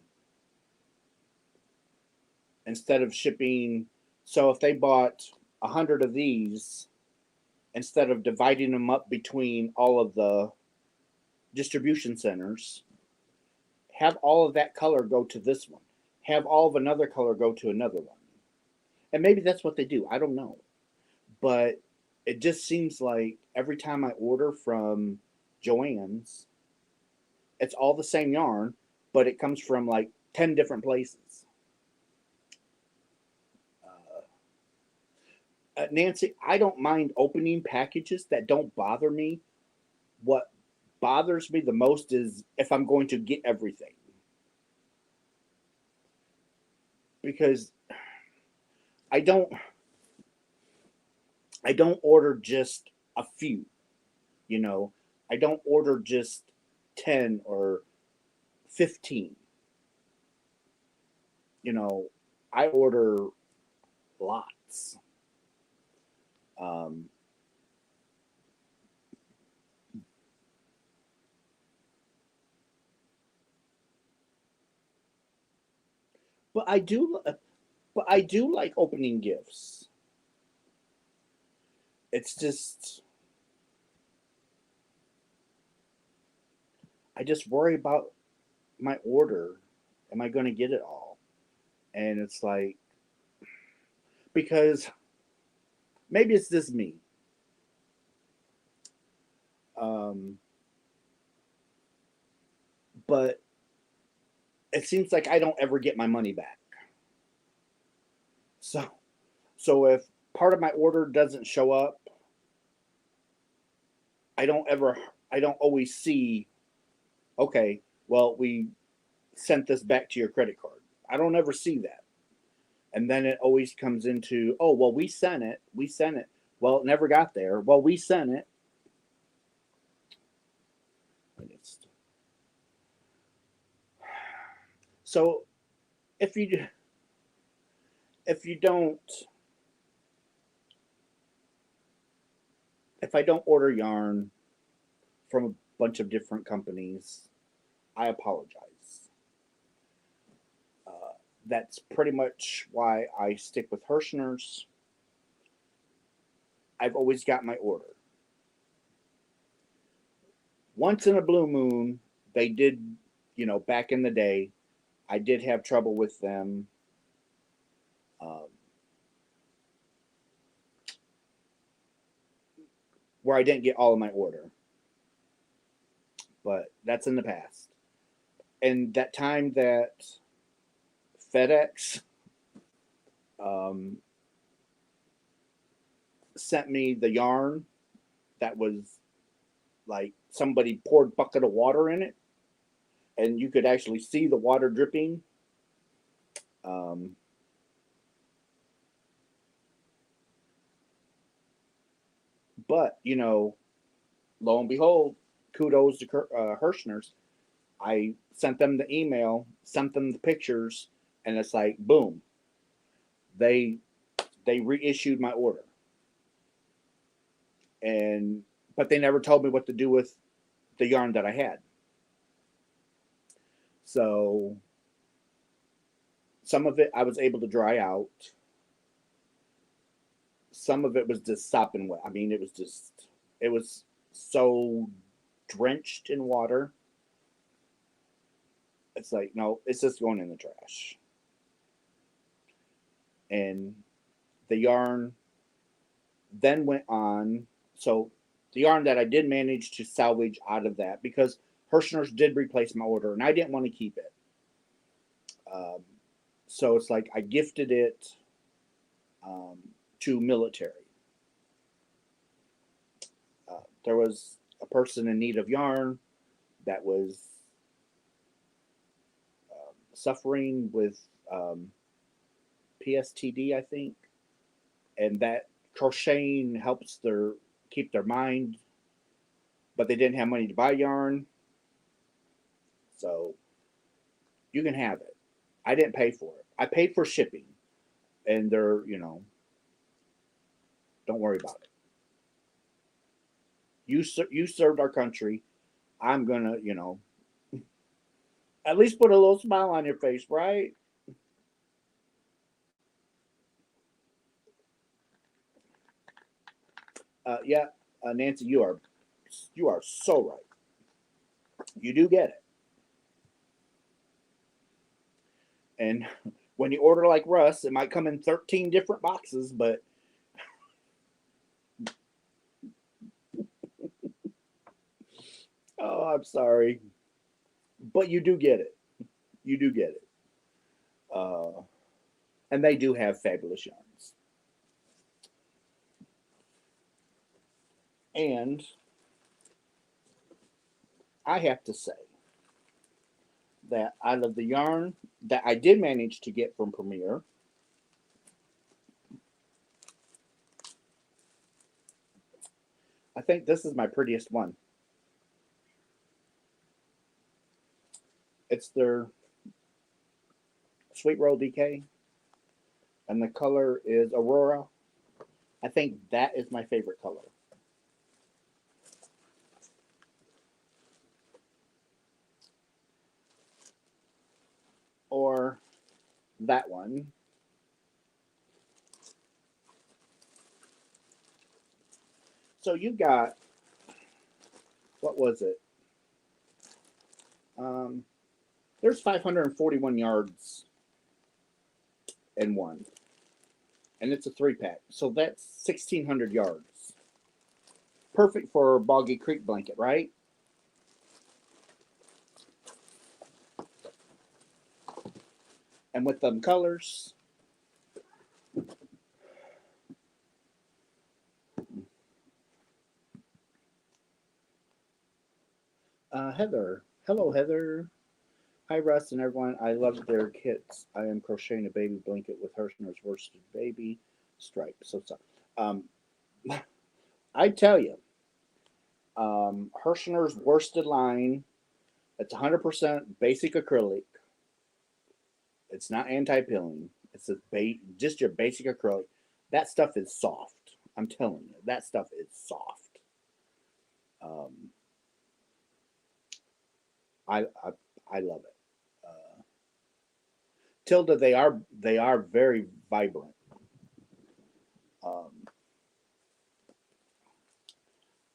A: Instead of shipping, so if they bought 100 of these, instead of dividing them up between all of the distribution centers, have all of that color go to this one, have all of another color go to another one. And maybe that's what they do. I don't know. But it just seems like every time I order from Joann's, it's all the same yarn, but it comes from like 10 different places. Nancy, I don't mind opening packages that don't bother me. What bothers me the most is if I'm going to get everything. Because I don't I don't order just a few, you know. I don't order just 10 or 15. You know, I order lots. Um, but I do like opening gifts. It's just I just worry about my order. Am I going to get it all? And it's like because maybe it's just me. Um, but it seems like I don't ever get my money back. So if part of my order doesn't show up, I don't ever I don't always see, okay, well, we sent this back to your credit card. I don't ever see that. And then it always comes into, oh, well, we sent it. We sent it. Well, it never got there. Well, we sent it. So if you if you don't if I don't order yarn from a bunch of different companies, I apologize. Uh, that's pretty much why I stick with Hirschner's. I've always got my order. Once in a blue moon, they did, back in the day, I did have trouble with them, um, where I didn't get all of my order, but that's in the past. And that time that FedEx um, sent me the yarn that was like somebody poured a bucket of water in it, and you could actually see the water dripping. Um, but lo and behold, kudos to Hirschner's. I sent them the email, sent them the pictures, and it's like boom, they they reissued my order, and but they never told me what to do with the yarn that I had. So some of it I was able to dry out. Some of it was just sopping wet. I mean, it was so drenched in water. It's like, no, it's just going in the trash. And the yarn then went on. So the yarn that I did manage to salvage out of that, because Hirschner's did replace my order, and I didn't want to keep it. Um, so it's like I gifted it um, to military. There was a person in need of yarn that was suffering with PSTD, I think, and that crocheting helps their keep their mind, but they didn't have money to buy yarn, so you can have it. I didn't pay for it. I paid for shipping, and they're don't worry about it. You served our country. I'm gonna at least put a little smile on your face, right? Yeah, Nancy, you are so right. You do get it, and when you order like Russ, it might come in 13 different boxes, but oh, I'm sorry, but you do get it. You do get it, and they do have fabulous yarns. And I have to say that out of the yarn that I did manage to get from Premier, I think this is my prettiest one. It's their Sweet Roll DK, and the color is Aurora. I think that is my favorite color. Or that one. So you got, what was it? Um, there's 541 yards in one, and it's a 3-pack. So that's 1,600 yards. Perfect for a Boggy Creek blanket, right? And with them colors, Heather. Hello, Heather. Hi, Russ and everyone. I love their kits. I am crocheting a baby blanket with Hirschner's worsted baby stripe. So sorry. Um, I tell you, Hirschner's worsted line. It's 100% basic acrylic. It's not anti-pilling. It's just your basic acrylic. That stuff is soft. I'm telling you, that stuff is soft. Um, I love it. Tilda, they are very vibrant. Um,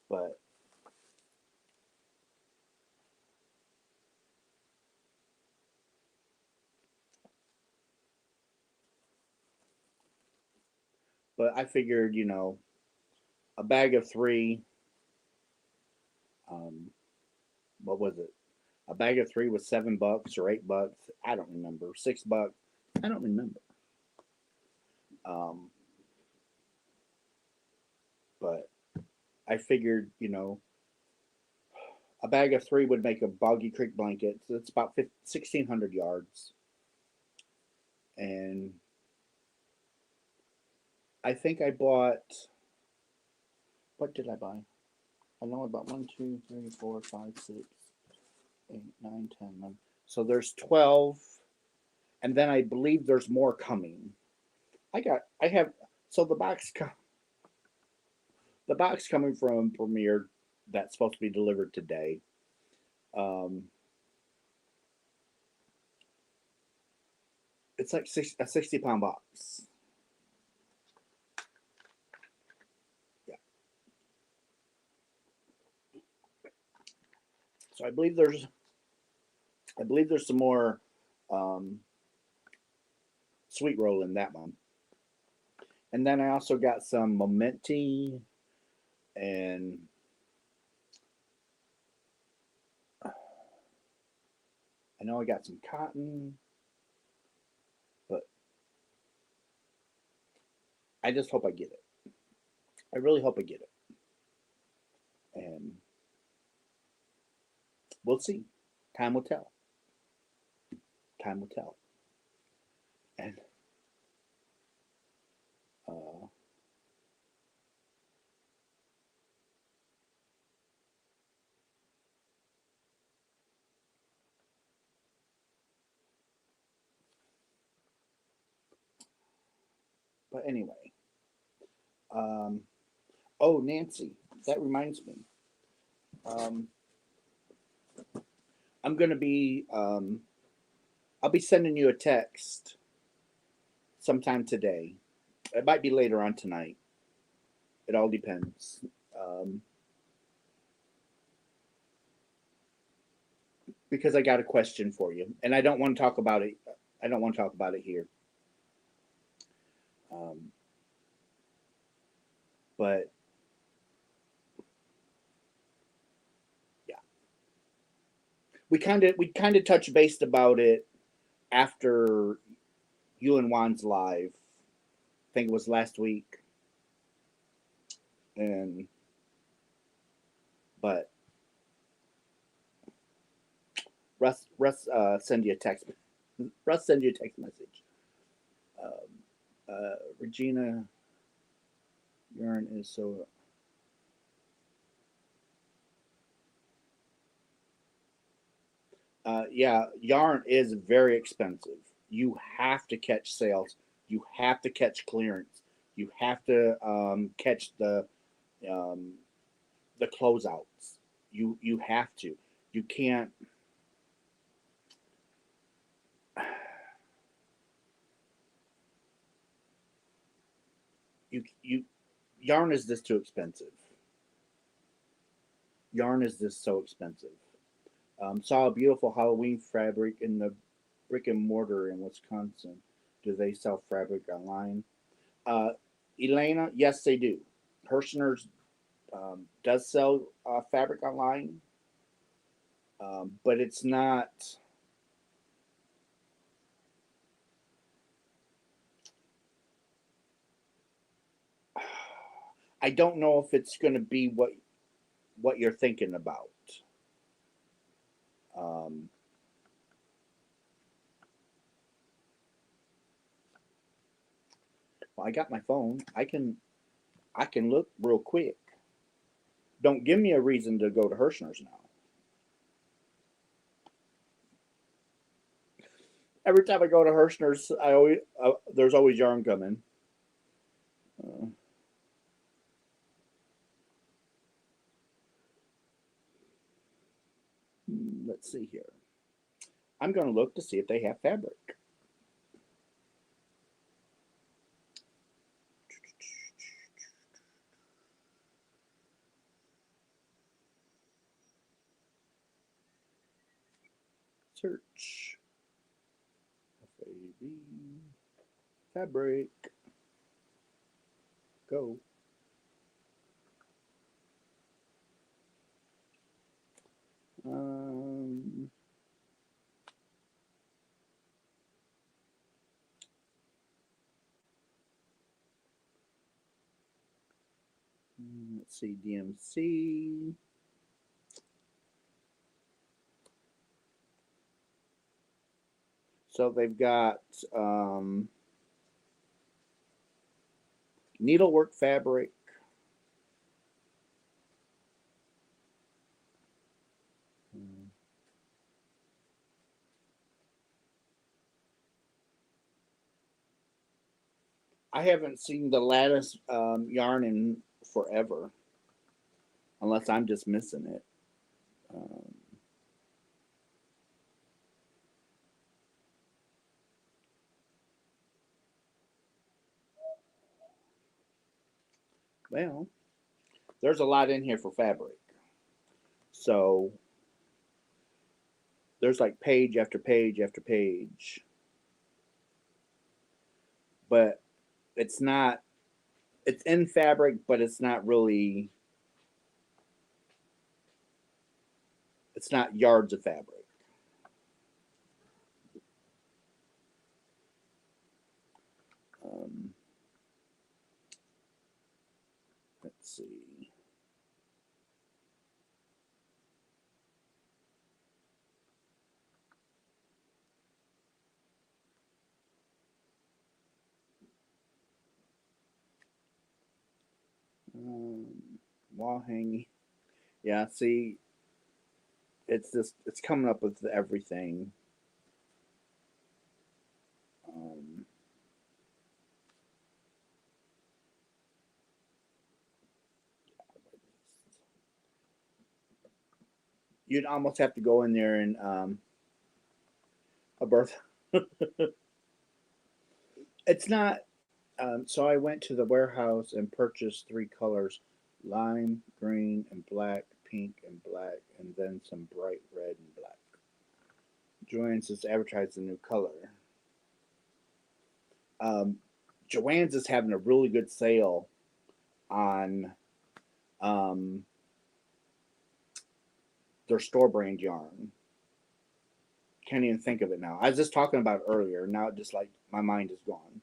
A: but I figured, a bag of three. Um, what was it? A bag of three was $7 or $8. I don't remember. $6. I don't remember. Um, but I figured, a bag of three would make a Boggy Creek blanket. So it's about 1,600 yards. And I think I bought, what did I buy? I know I bought 1, 2, 3, 4, 5, 6, 8, 9, 10, 11. So there's 12. And then I believe there's more coming. I have, so the box coming from Premier that's supposed to be delivered today. Um, it's like a 60-pound box. Yeah. So I believe there's some more um, sweet roll in that one. And then I also got some Momenti, and I know I got some cotton, but I just hope I get it. I really hope I get it. And we'll see. Time will tell. Time will tell. And uh, but anyway. Um, oh, Nancy, that reminds me. Um, I'm gonna be. I'll be sending you a text sometime today. It might be later on tonight. It all depends. Um, because I got a question for you, and I don't want to talk about it. I don't want to talk about it here. Um, but yeah, we kind of touched based about it after you and Juan's live. I think it was last week, and but Russ send you a text. Russ send you a text message. Regina Yarn is so. Yeah, yarn is very expensive. You have to catch sales. You have to catch clearance. You have to catch um, the closeouts. You have to. You can't. You yarn is this too expensive. Yarn is this so expensive. Saw a beautiful Halloween fabric in the brick and mortar in Wisconsin. Do they sell fabric online? Uh, Elena, yes, they do. Hershner's does sell fabric online, but it's not. I don't know if it's going to be what you're thinking about. Um, well, I got my phone. I can look real quick. Don't give me a reason to go to Hershner's now. Every time I go to Hirschner's, I always there's always yarn coming. Uh, let's see here. I'm going to look to see if they have fabric. Search. FAB. Fabric. Go. Um, let's see, DMC. So they've got needlework fabric. I haven't seen the lattice yarn in forever, unless I'm just missing it. Um, well, there's a lot in here for fabric. So there's like page after page after page. But it's not, it's in fabric, but it's not really, it's not yards of fabric. Um, let's see. Um, wall hanging. Yeah, see, it's just, it's coming up with everything. Um, you'd almost have to go in there and a birth. It's not. So I went to the warehouse and purchased three colors: lime, green, and black, pink and black, and then some bright red and black. Joann's just advertised a new color. Um, Joann's is having a really good sale on um, their store brand yarn. Can't even think of it now. I was just talking about it earlier. Now it just like my mind is gone.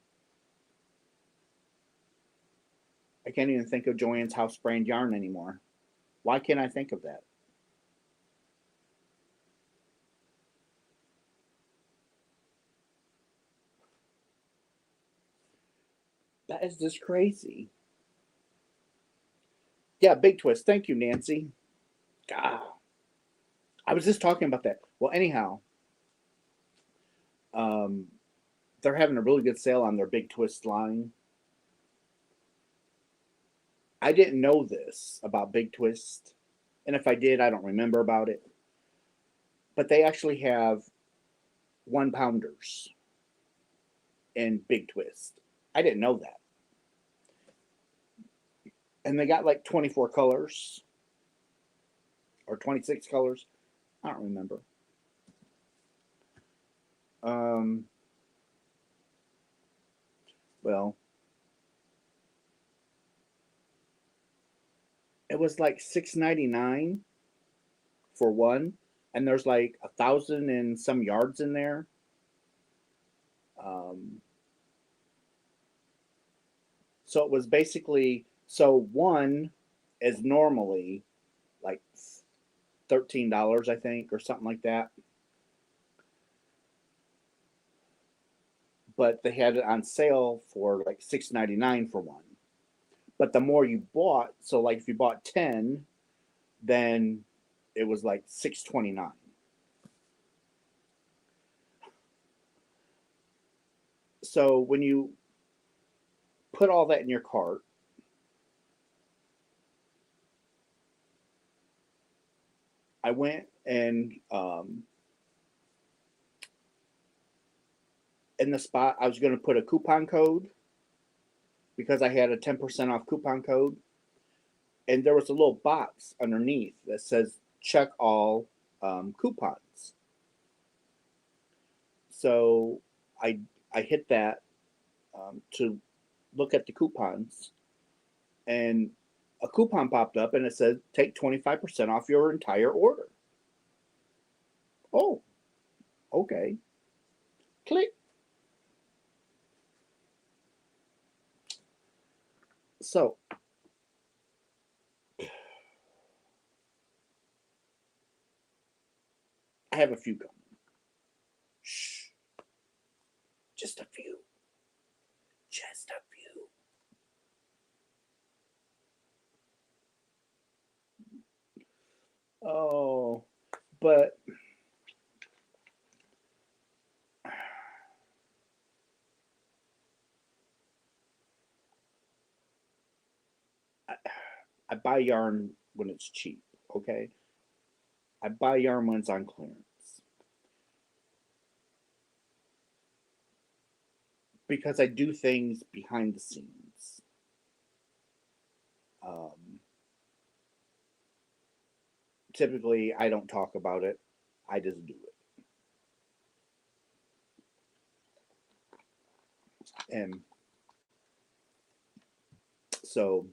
A: I can't even think of Joann's house brand yarn anymore. Why can't I think of that? That is just crazy. Yeah, big twist. Thank you, Nancy. Ah, I was just talking about that. Well, anyhow, um, they're having a really good sale on their big twist line. I didn't know this about Big Twist, and if I did, I don't remember about it. But they actually have 1 pounders in Big Twist. I didn't know that. And they got like 24 colors or 26 colors. I don't remember. Um, well, it was like $6.99 for one, and there's like 1,000 and some yards in there. Um, so it was basically, so one is normally like $13, I think, or something like that. But they had it on sale for like $6.99 for one. But the more you bought, so like if you bought 10, then it was like $6.29. So when you put all that in your cart, I went and in the spot I was going to put a coupon code because I had a 10% off coupon code, and there was a little box underneath that says check all coupons. So I I hit that to look at the coupons, and a coupon popped up and it said take 25% off your entire order. Oh, okay. Click. So I have a few coming. Shh, just a few. Just a few. Oh, but I, I buy yarn when it's cheap, okay? I buy yarn when it's on clearance because I do things behind the scenes. Um, Typically, I don't talk about it, I just do it. And so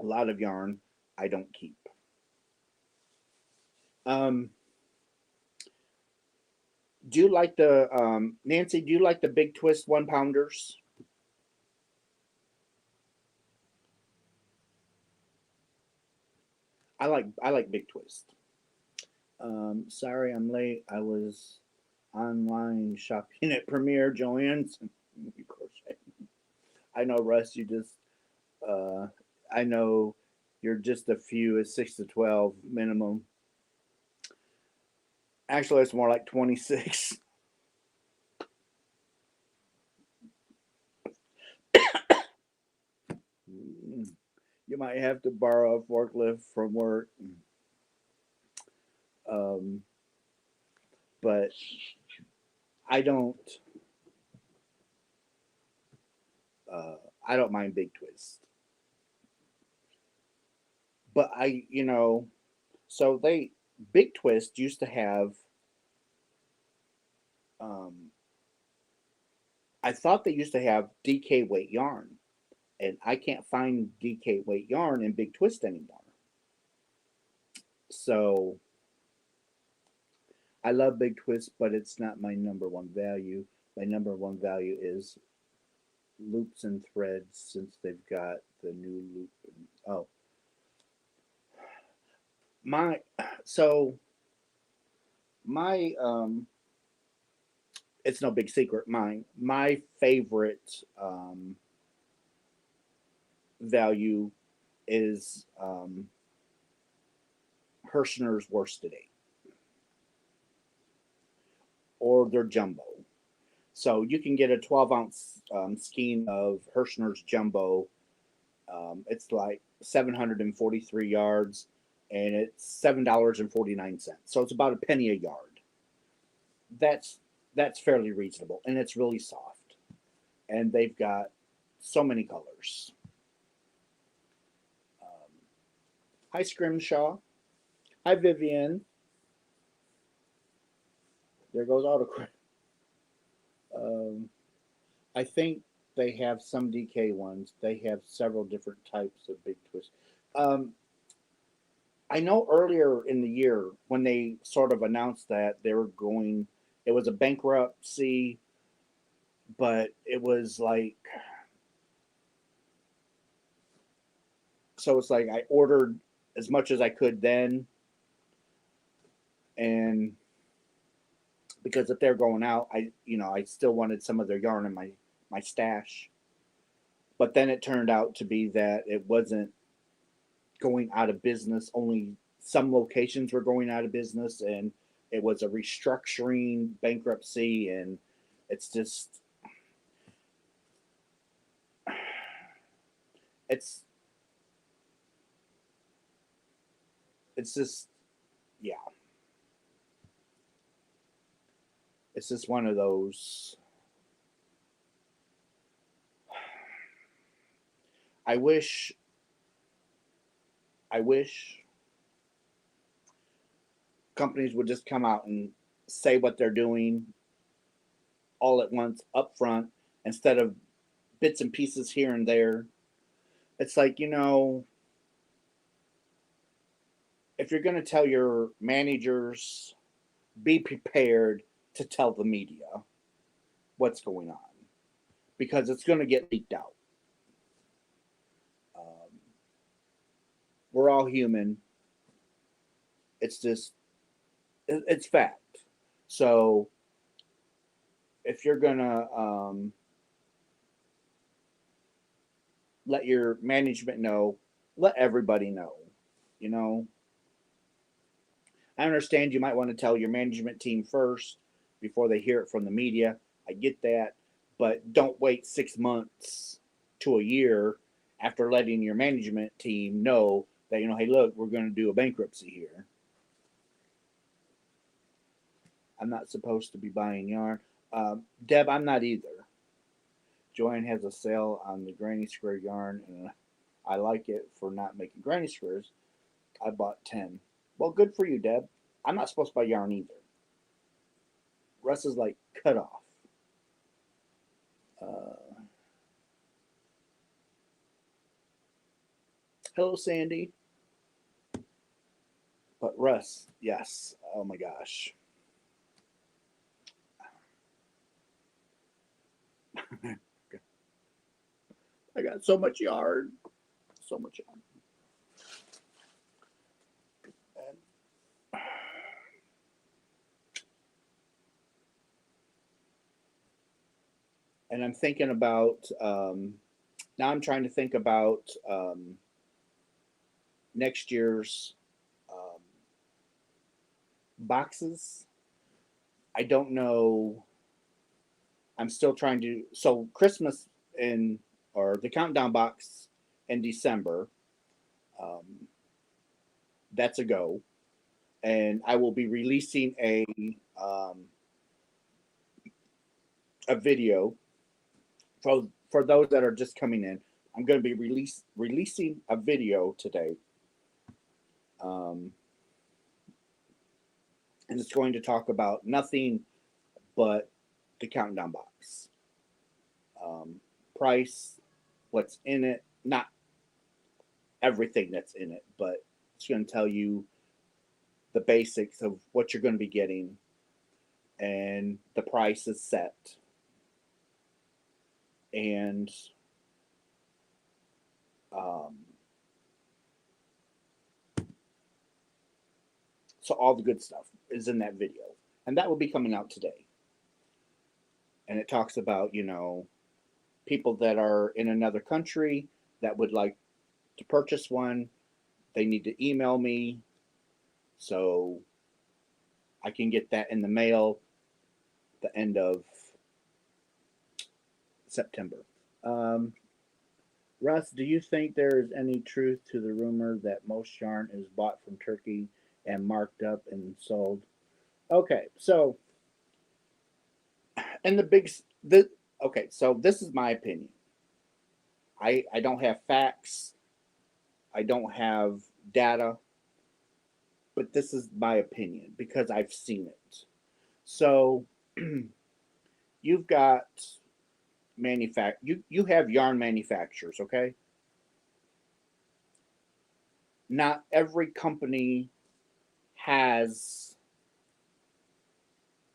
A: a lot of yarn I don't keep. Um, do you like the Nancy? Do you like the Big Twist 1 pounders? I like Big Twist. Sorry, I'm late. I was online shopping at Premier Joann's. I know, Russ. You just. Uh, I know you're just a few at 6 to 12 minimum. Actually, it's more like 26. You might have to borrow a forklift from work. Um, but I don't. Uh, I don't mind Big Twist. But so they Big Twist used to have. Um, I thought they used to have DK weight yarn, and I can't find DK weight yarn in Big Twist anymore. So I love Big Twist, but it's not my number one value. My number one value is loops and threads, since they've got the new loop. Oh, my so my it's no big secret. My favorite value is Hirschner's worsted eight or their jumbo. So you can get a 12-ounce skein of Hirschner's jumbo. It's like 743 yards, and it's $7.49. So it's about a penny a yard. That's that's fairly reasonable, and it's really soft. And they've got so many colors. Um, Hi, Scrimshaw. Hi, Vivian. There goes autocorrect. Um, I think they have some DK ones. They have several different types of Big Twist. Um, I know earlier in the year when they sort of announced that they were going, it was a bankruptcy, but it was like, so it's like I ordered as much as I could then, and because if they're going out, I still wanted some of their yarn in my stash. But then it turned out to be that it wasn't going out of business. Only some locations were going out of business, and it was a restructuring bankruptcy, and it's just it's it's just, yeah, it's just one of those. I wish I wish companies would just come out and say what they're doing all at once up front instead of bits and pieces here and there. It's like, if you're going to tell your managers, be prepared to tell the media what's going on because it's going to get leaked out. Um, we're all human. It's just, it's fact. So if you're going to let your management know, let everybody know, you know. I understand you might want to tell your management team first before they hear it from the media. I get that. But don't wait 6 months to a year after letting your management team know that, hey, look, we're going to do a bankruptcy here. I'm not supposed to be buying yarn. Deb, I'm not either. Joanne has a sale on the granny square yarn, and I like it for not making granny squares. I bought 10. Well, good for you, Deb. I'm not supposed to buy yarn either. Russ is like cut off. Hello, Sandy. But Russ, yes. Oh my gosh. I got so much yarn. So much yarn. And I'm thinking about, now I'm trying to think about next year's um, boxes. I don't know. I'm still trying to. So Christmas in or the countdown box in December. Um, that's a go, and I will be releasing um, a video for those that are just coming in. I'm going to be releasing a video today, um, and it's going to talk about nothing but the countdown box, um, price, what's in it, not everything that's in it, but it's going to tell you the basics of what you're going to be getting, and the price is set, and um, so all the good stuff is in that video, and that will be coming out today. And it talks about people that are in another country that would like to purchase one. They need to email me so I can get that in the mail the end of September. Um, Russ, do you think there is any truth to the rumor that most yarn is bought from Turkey and marked up and sold? Okay, so and the okay, so this is my opinion. I don't have facts. I don't have data, but this is my opinion because I've seen it. So you've got you have yarn manufacturers, okay? Not every company has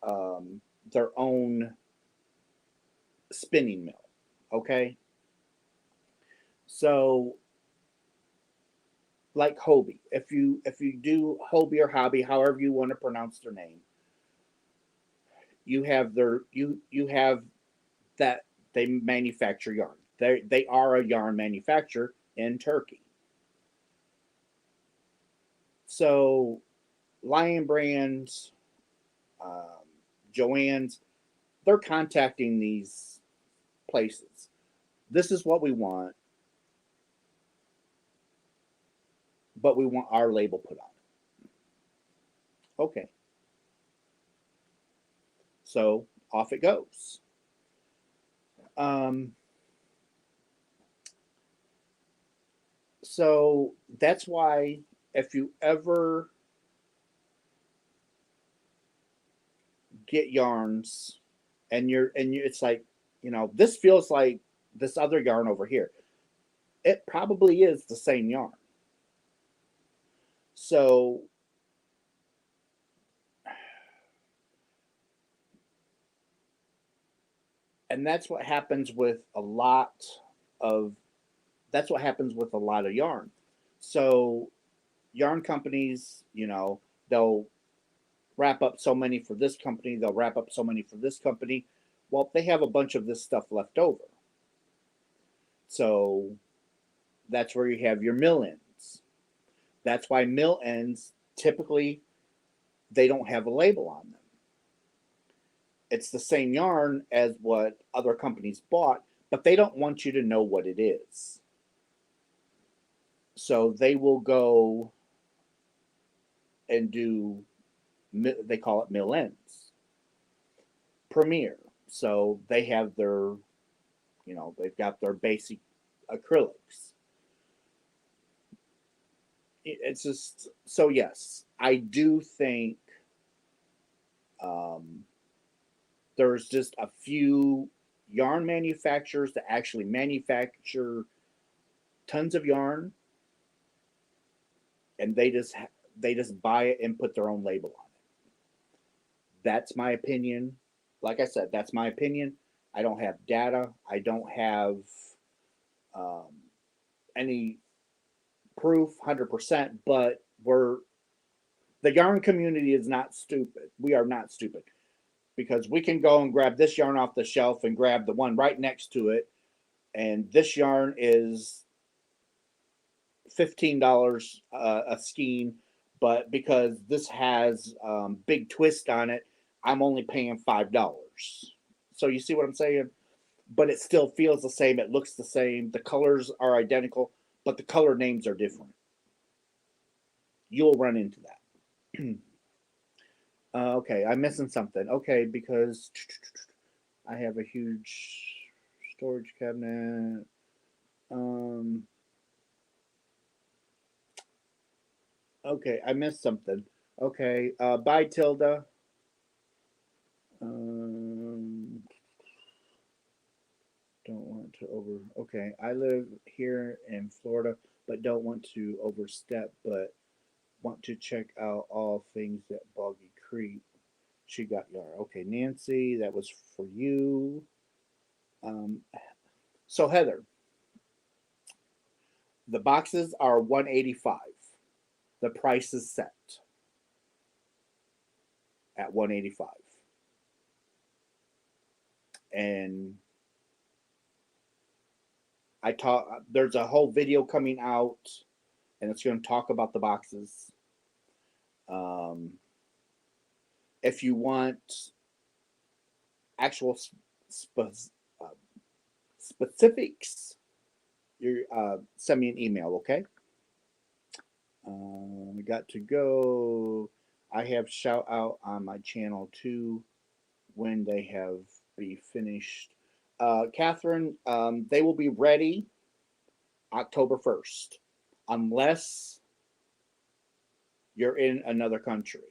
A: um, their own spinning mill, okay? So like Hobie, if you do Hobie or Hobby, however you want to pronounce their name, you have that they manufacture yarn. They are a yarn manufacturer in Turkey. So Lion Brands, um, Joann's, they're contacting these places. This is what we want. but we want our label put on it. Okay. So off it goes. So that's why if you ever get yarns it's like, this feels like this other yarn over here. It probably is the same yarn. So and that's what happens with a lot of yarn. So yarn companies, they'll wrap up so many for this company, they'll wrap up so many for this company. Well, they have a bunch of this stuff left over. So that's where you have your mill ends. That's why mill ends typically they don't have a label on them. It's the same yarn as what other companies bought, but they don't want you to know what it is. So they will go and do, they call it mill ends. Premier. So they have their, they've got their basic acrylics. It's just, so yes, I do think there's just a few yarn manufacturers that actually manufacture tons of yarn, and they just buy it and put their own label on it. That's my opinion. Like I said, that's my opinion. I don't have data. I don't have any proof 100%, but the yarn community is not stupid. We are not stupid, because we can go and grab this yarn off the shelf and grab the one right next to it, and this yarn is $15 a skein, but because this has big twist on it, I'm only paying $5. So you see what I'm saying? But it still feels the same. It looks the same. The colors are identical, but the color names are different. You'll run into that. Okay, I'm missing something. Okay, because I have a huge storage cabinet. Okay, I missed something. Okay, bye, Tilda. Don't want to Okay, I live here in Florida, but don't want to overstep, but want to check out all things at Boggy Creek. She got yard. Okay, Nancy, that was for you. Um, so Heather, the boxes are $185. The price is set at $185. And there's a whole video coming out, and it's going to talk about the boxes. If you want actual specifics, you send me an email, okay? We got to go. I have shout out on my channel too when they have be finished. Catherine, they will be ready October 1st, unless you're in another country,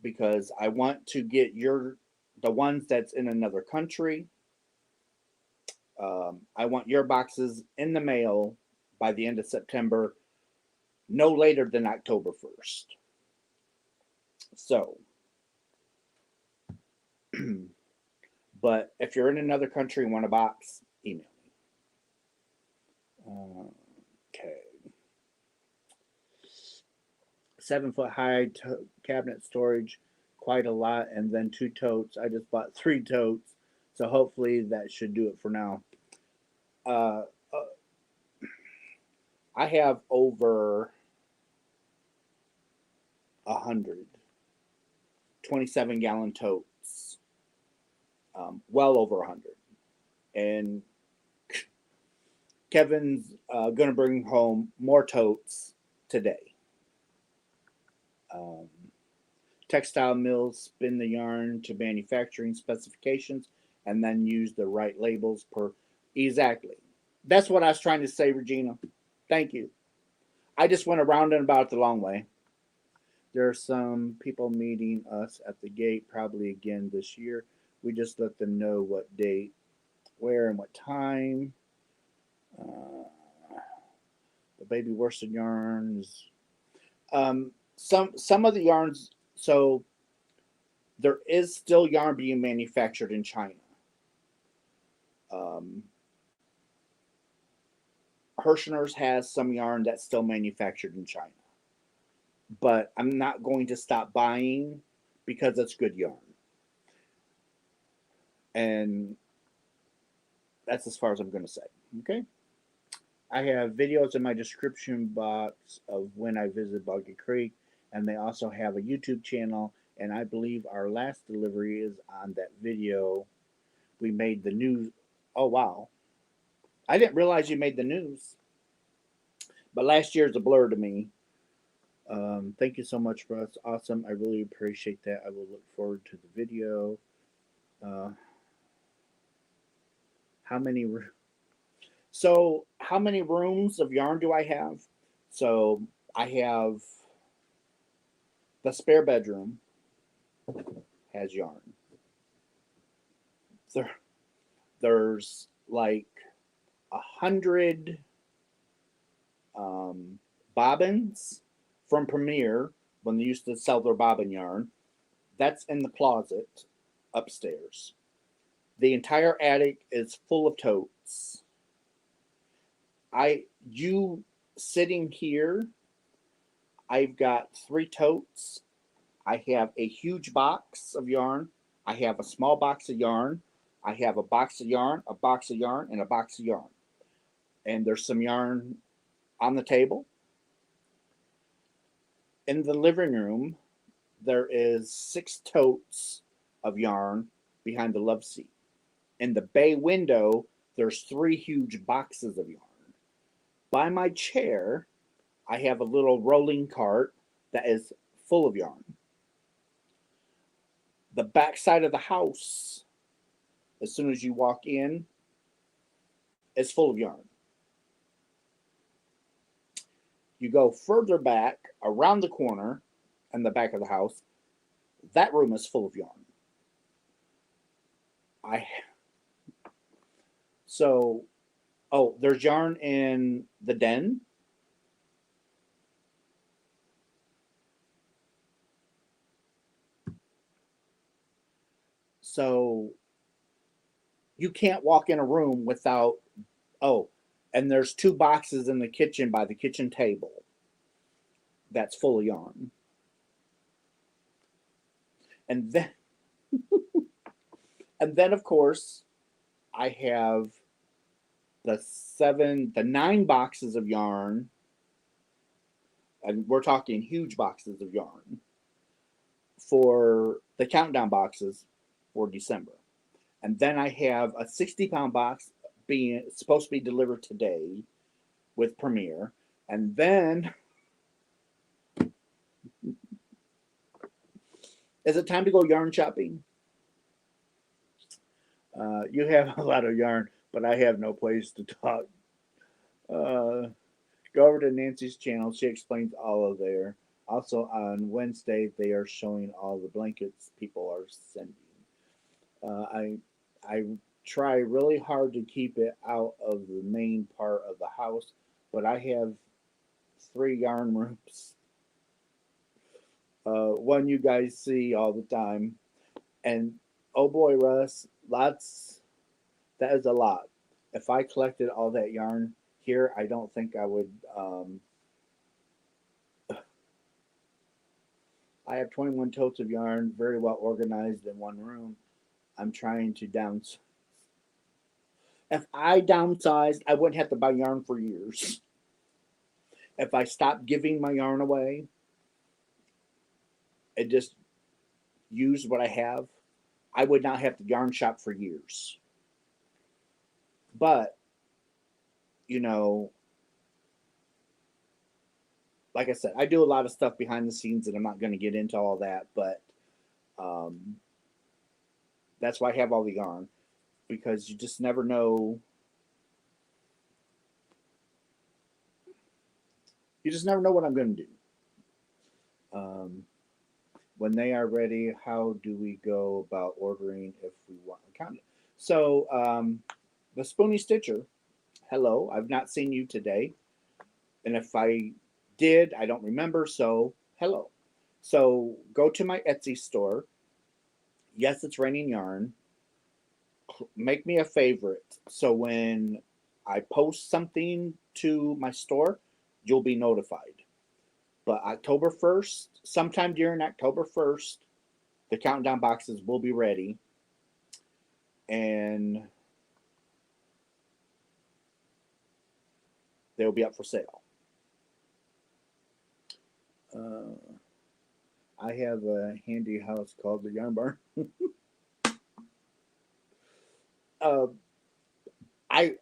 A: because I want to get the ones that's in another country. I want your boxes in the mail by the end of September, no later than October 1st. So, but if you're in another country and want a box, email me. Okay. 7-foot high cabinet storage, quite a lot, and then 2 totes. I just bought 3 totes, so hopefully that should do it for now. I have over 100 27-gallon totes, well over 100, and Kevin's going to bring home more totes today. Um, Textile mills spin the yarn to manufacturing specifications and then use the right labels per. Exactly. That's what I was trying to say, Regina. Thank you. I just went around and about the long way. There are some people meeting us at the gate probably again this year. We just let them know what date, where, and what time. Uh, the baby worsted yarns. Some of the yarns. So there is still yarn being manufactured in China. Um, Hirschner's has some yarn that's still manufactured in China, but I'm not going to stop buying because it's good yarn, and that's as far as I'm going to say. Okay. I have videos in my description box of when I visit Boggy Creek, and they also have a YouTube channel. And I believe our last delivery is on that video. We made the news. Oh wow! I didn't realize you made the news, but last year's a blur to me. Thank you so much for us. Awesome. I really appreciate that. I will look forward to the video. Uh, how many? So, how many rooms of yarn do I have? So, I have the spare bedroom has yarn. There, there's like 100 bobbins from Premier when they used to sell their bobbin yarn. That's in the closet upstairs. The entire attic is full of totes. You sitting here, I've got 3 totes. I have a huge box of yarn. I have a small box of yarn. I have a box of yarn, a box of yarn, and a box of yarn. And there's some yarn on the table. In the living room, there is 6 totes of yarn behind the love seat. In the bay window, there's 3 huge boxes of yarn. By my chair, I have a little rolling cart that is full of yarn. The back side of the house, as soon as you walk in, is full of yarn. You go further back around the corner in the back of the house, that room is full of yarn. I so there's yarn in the den. So you can't walk in a room without and there's 2 boxes in the kitchen by the kitchen table that's full of yarn. And then of course I have the 9 boxes of yarn, and we're talking huge boxes of yarn for the countdown boxes for December. And then I have a 60-pound box being supposed to be delivered today with Premier. And then is it time to go yarn shopping? You have a lot of yarn, but I have no place to talk. Go over to Nancy's channel. She explains all of there. Also on Wednesday, they are showing all the blankets people are sending. I try really hard to keep it out of the main part of the house, but I have 3 yarn rooms. One you guys see all the time, and oh boy, Russ, that is a lot. If I collected all that yarn here, I don't think I would. I have 21 totes of yarn, very well organized in one room. I'm trying to downsize. If I downsized, I wouldn't have to buy yarn for years. If I stopped giving my yarn away and just used what I have, I would not have to yarn shop for years. But you know, like I said, I do a lot of stuff behind the scenes, and I'm not going to get into all that, but um, that's why I have all the yarn, because you just never know. You just never know what I'm going to do. Um, when they are ready, how do we go about ordering if we want a condom? So, the Spoony Stitcher, hello, I've not seen you today. And if I did, I don't remember. So, hello. So, go to my Etsy store. Yes, it's Raining Yarn. Make me a favorite. So, when I post something to my store, you'll be notified. But October 1st, sometime during October 1st, the countdown boxes will be ready. And they'll be up for sale. Uh, I have a handy house called the Yarn Barn. uh, I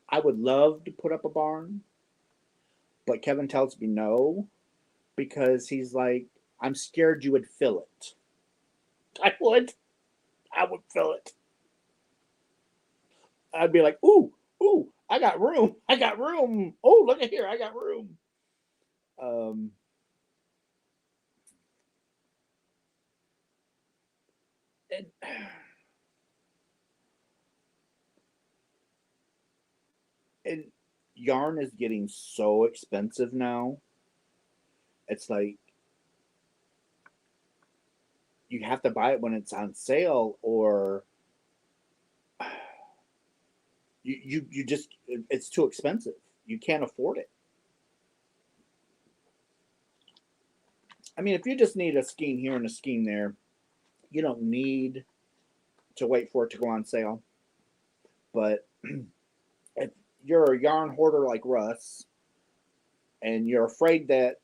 A: I would love to put up a barn, but Kevin tells me no because he's like, I'm scared you would fill it. I would. I would fill it. I'd be like, ooh, ooh, I got room. I got room. Oh, look at here. I got room. Um, and, and yarn is getting so expensive now. It's like you have to buy it when it's on sale, or you just it's too expensive. You can't afford it. I mean, if you just need a skein here and a skein there, you don't need to wait for it to go on sale. But if you're a yarn hoarder like Russ and you're afraid that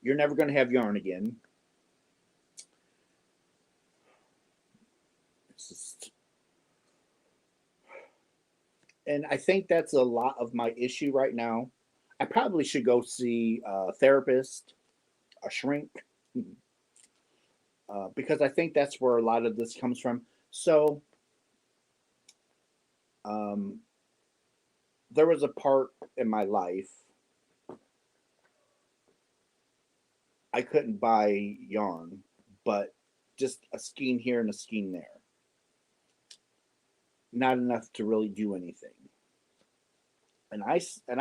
A: you're never going to have yarn again, it's just, and I think that's a lot of my issue right now. I probably should go see a therapist, a shrink, because I think that's where a lot of this comes from. So, um, there was a part in my life I couldn't buy yarn, but just a skein here and a skein there. Not enough to really do anything. And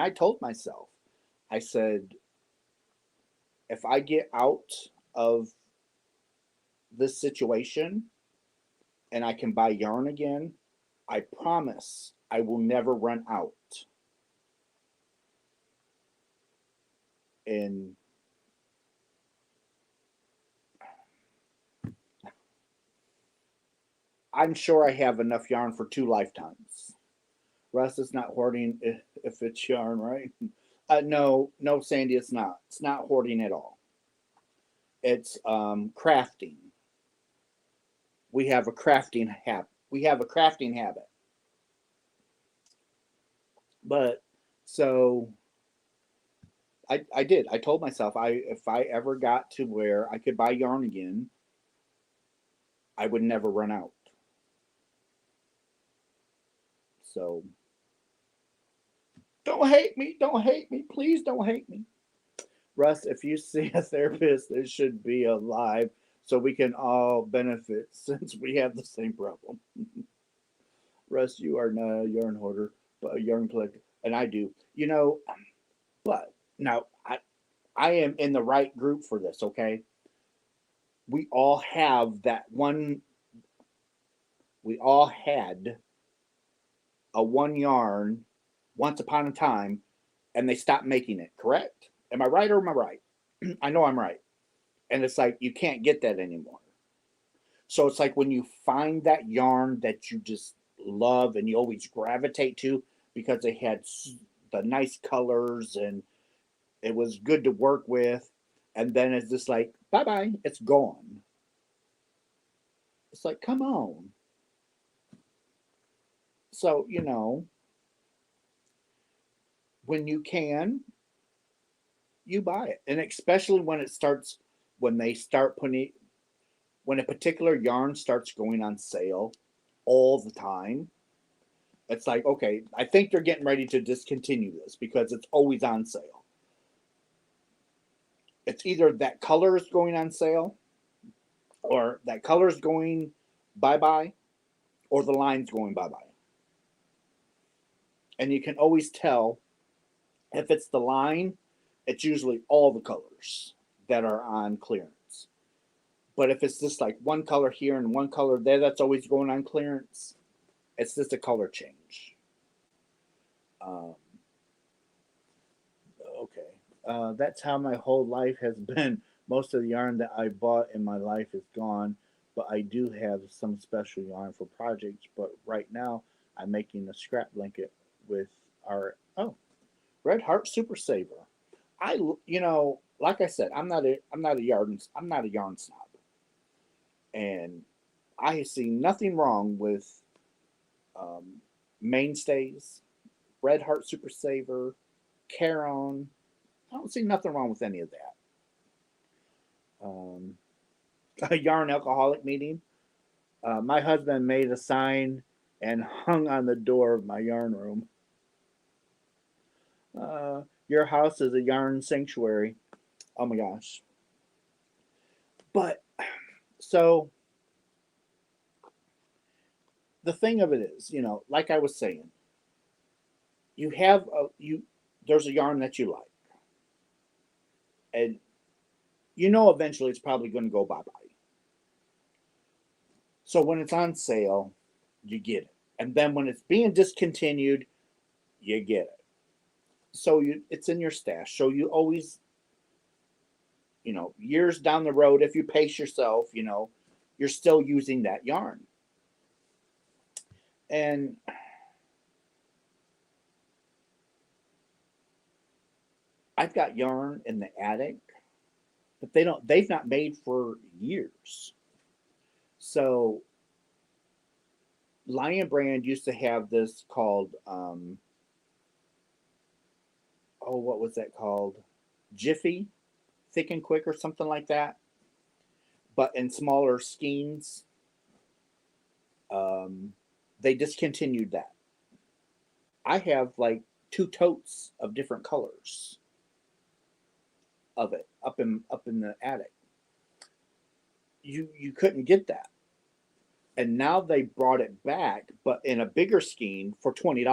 A: I told myself, I said, if I get out of this situation and I can buy yarn again, I promise I will never run out. And I'm sure I have enough yarn for 2 lifetimes. Russ is not hoarding if it's yarn, right? No, no, Sandy, it's not. It's not hoarding at all. It's crafting. We have a crafting habit. We have a crafting habit. But so I did. I told myself if I ever got to where I could buy yarn again, I would never run out. So don't hate me. Don't hate me. Please don't hate me. Russ, if you see a therapist, it should be alive so we can all benefit since we have the same problem. Russ, you are not a yarn hoarder, but a yarn collector. And I do. But now I am in the right group for this, okay? We all have that one, we all had a one yarn once upon a time and they stopped making it, correct? Am I right or am I right? I know I'm right. And it's like you can't get that anymore. So it's like when you find that yarn that you just love and you always gravitate to because it had the nice colors and it was good to work with, and then it's just like bye bye, it's gone. It's like come on. So when you can, you buy it. And especially when it starts, when they start putting, when a particular yarn starts going on sale all the time, it's like, okay, I think they're getting ready to discontinue this because it's always on sale. It's either that color is going on sale, or that color is going bye bye, or the line's going bye bye. And you can always tell if it's the line, it's usually all the colors that are on clearance. But if it's just like one color here and one color there that's always going on clearance, it's just a color change. Um, okay. That's how my whole life has been. Most of the yarn that I bought in my life is gone, but I do have some special yarn for projects. But right now, I'm making a scrap blanket with our Red Heart Super Saver. Like I said, I'm not a yarn snob, and I see nothing wrong with um, mainstays, Red Heart Super Saver, Caron. I don't see nothing wrong with any of that. Um, a yarn alcoholic meeting. My husband made a sign and hung on the door of my yarn room. Your house is a yarn sanctuary. Oh my gosh. But so the thing of it is, like I was saying, you have a you there's a yarn that you like, and eventually it's probably going to go bye bye. So when it's on sale, you get it, and then when it's being discontinued, you get it. So it's in your stash. So you always, years down the road, if you pace yourself, you're still using that yarn. And I've got yarn in the attic that they've not made for years. So Lion Brand used to have this called what was that called? Jiffy, Thick and Quick or something like that, but in smaller skeins. Um, they discontinued that. I have like two totes of different colors of it up in the attic. You couldn't get that, and now they brought it back, but in a bigger skein for $20.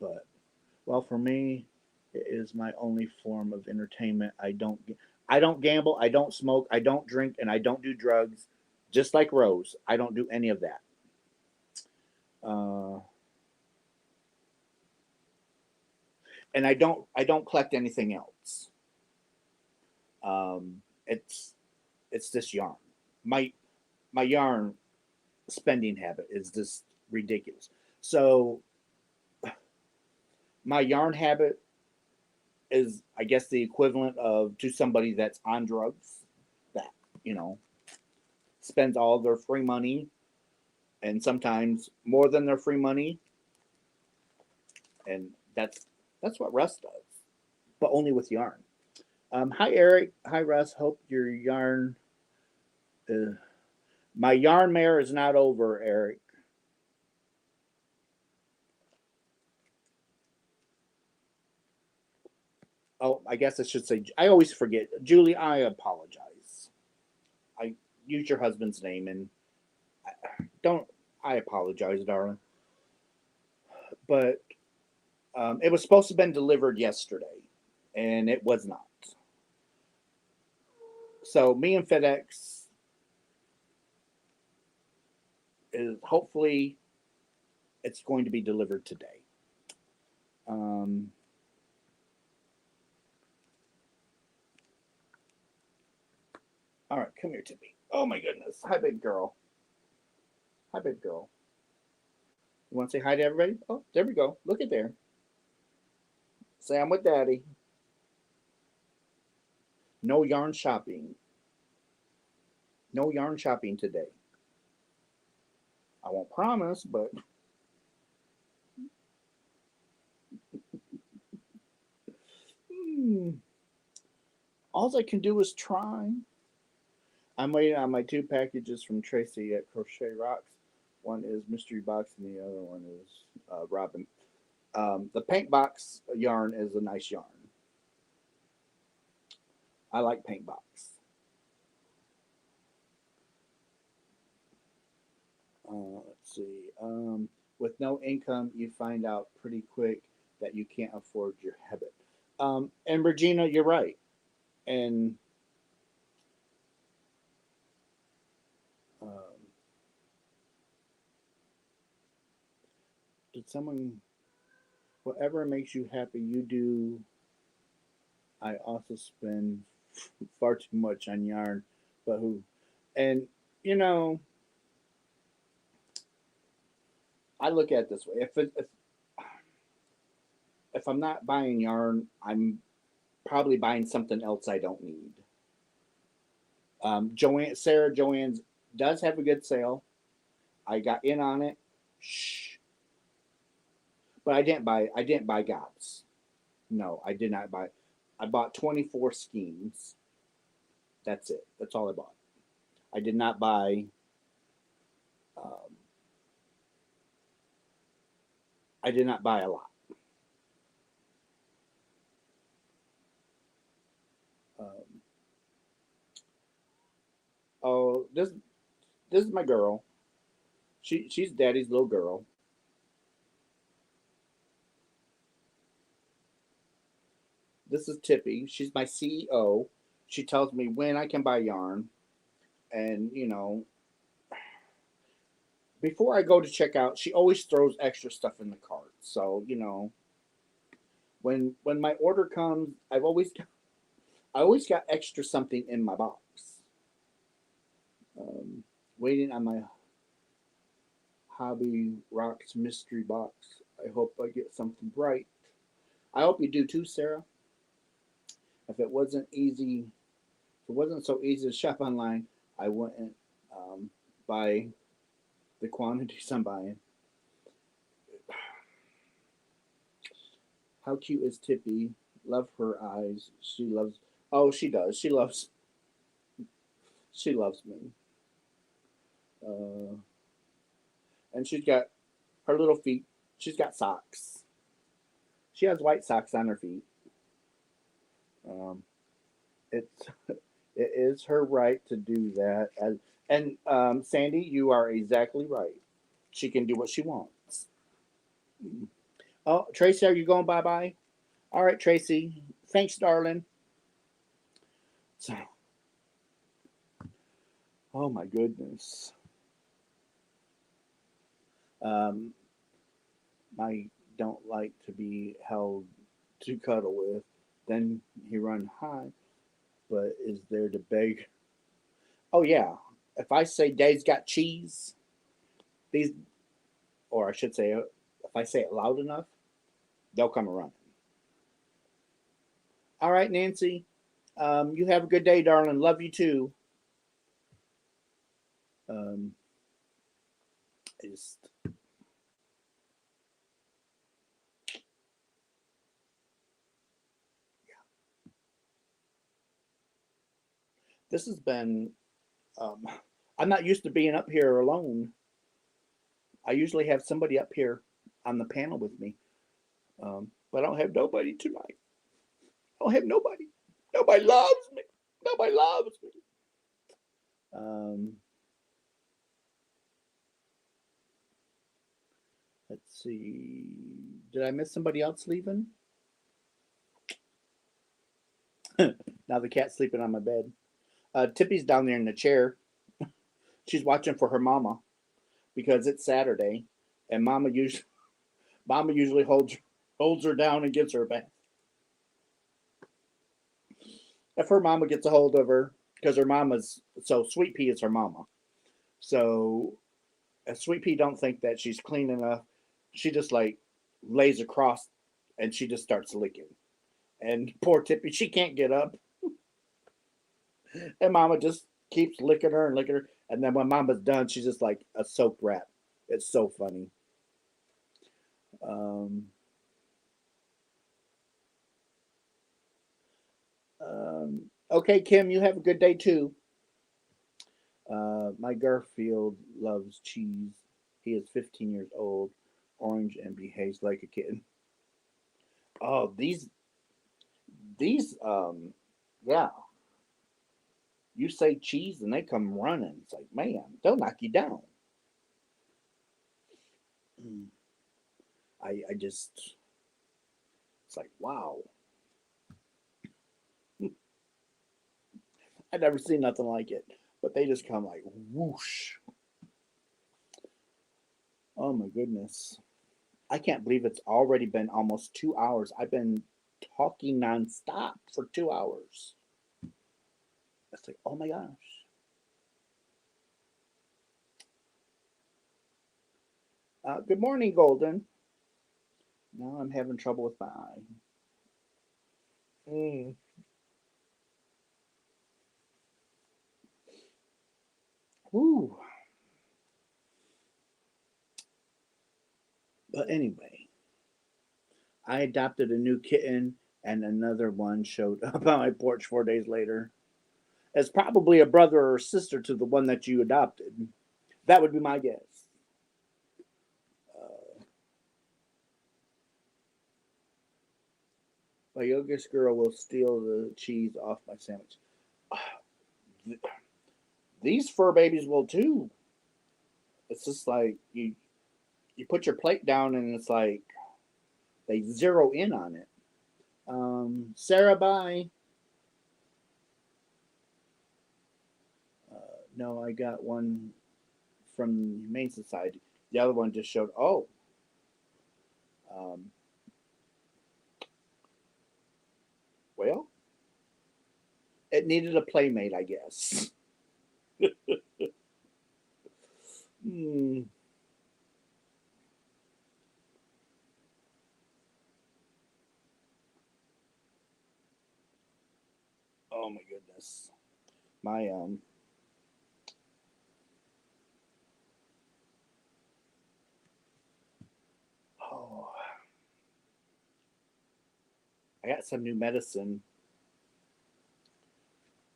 A: But well, for me, it is my only form of entertainment. I don't gamble, I don't smoke, I don't drink, and I don't do drugs. Just like Rose, I don't do any of that. Uh, and I don't collect anything else. It's this yarn. My my yarn spending habit is just ridiculous. So my yarn habit is, I guess, the equivalent of to somebody that's on drugs, that you know spends all their free money, and sometimes more than their free money, and that's what Russ does, but only with yarn. Hi Eric, hi Russ. Hope your yarn, uh, my yarn mare is not over, Eric. Oh, I guess I should say. I always forget, Julie. I apologize. I use your husband's name, and don't. I apologize, darling. But it was supposed to have been delivered yesterday, and it was not. So me and FedEx is hopefully it's going to be delivered today. Um, all right, come here, Tippy. Oh my goodness. Hi, big girl. Hi, big girl. You want to say hi to everybody? Oh, there we go. Look at there. Say I'm with Daddy. No yarn shopping. No yarn shopping today. I won't promise, but. All I can do is try. I'm waiting on my two packages from Tracy at Crochet Rocks. One is mystery box, and the other one is Robin. The paint box yarn is a nice yarn. I like paint box. Let's see. With no income, you find out pretty quick that you can't afford your habit. And Regina, you're right. And um, did someone, whatever makes you happy, you do. I also spend far too much on yarn, but who? And you know, I look at it this way: if I'm not buying yarn, I'm probably buying something else I don't need. Sarah Joanne's does have a good sale. I got in on it. Shh. But I didn't buy gobs. No, I did not buy. I bought 24 schemes. That's it. That's all I bought. I did not buy. Um, I did not buy a lot. Um, oh, this is my girl. She's daddy's little girl. This is Tippy. She's my CEO. She tells me when I can buy yarn, and before I go to checkout, she always throws extra stuff in the cart. So when my order comes, I always got extra something in my box. Um, Waiting on my Hobby Rocks mystery box. I hope I get something bright. I hope you do too, Sarah. If it wasn't easy, if it wasn't so easy to shop online, I wouldn't buy the quantities I'm buying. How cute is Tippy? Love her eyes. She loves. Oh, she does. She loves. She loves me. Uh, and she's got her little feet. She's got socks. She has white socks on her feet. Um, it's it is her right to do that. And Sandy, you are exactly right. She can do what she wants. Oh, Tracy, are you going bye bye? All right, Tracy. Thanks, darling. So, oh my goodness. Um, I don't like to be held to cuddle with. Then he run high, but is there to beg? Oh yeah. If I say Dad's got cheese, these, or I should say, if I say it loud enough, they'll come around. All right, Nancy. You have a good day, darling. Love you too. Um, just, this has been. Um, I'm not used to being up here alone. I usually have somebody up here on the panel with me, but I don't have nobody tonight. I don't have nobody. Nobody loves me. Nobody loves me. Um, let's see. Did I miss somebody else leaving? Now the cat's sleeping on my bed. Tippy's down there in the chair. She's watching for her mama because it's Saturday, and mama usually holds her down and gives her a bath. If her mama gets a hold of her, because her mama's so Sweet Pea is her mama. So if Sweet Pea don't think that she's clean enough, she just like lays across and she just starts licking. And poor Tippy, she can't get up, and Mama just keeps licking her and licking her. And then when Mama's done, she's just like a soaked rat. It's so funny. Um, Okay, Kim, you have a good day too. My Garfield loves cheese. He is 15 years old, orange, and behaves like a kid. Oh, these, yeah. You say cheese and they come running. It's like, man, they'll knock you down. Mm. I just, it's like, wow. I've never seen nothing like it. But they just come like whoosh. Oh my goodness. I can't believe it's already been almost 2 hours. I've been talking nonstop for 2 hours. It's like, oh my gosh. Good morning, Golden. Now I'm having trouble with my eye. Mm. Woo. But anyway, I adopted a new kitten, and another one showed up on my porch 4 days later. It's probably a brother or sister to the one that you adopted. That would be my guess. Uh, my youngest girl will steal the cheese off my sandwich. These fur babies will too. It's just like you put your plate down and it's like they zero in on it. Sarah, bye. No, I got one from the Humane Society. The other one just showed. Oh, um, well, it needed a playmate, I guess. Hmm. Oh my goodness. My oh, I got some new medicine,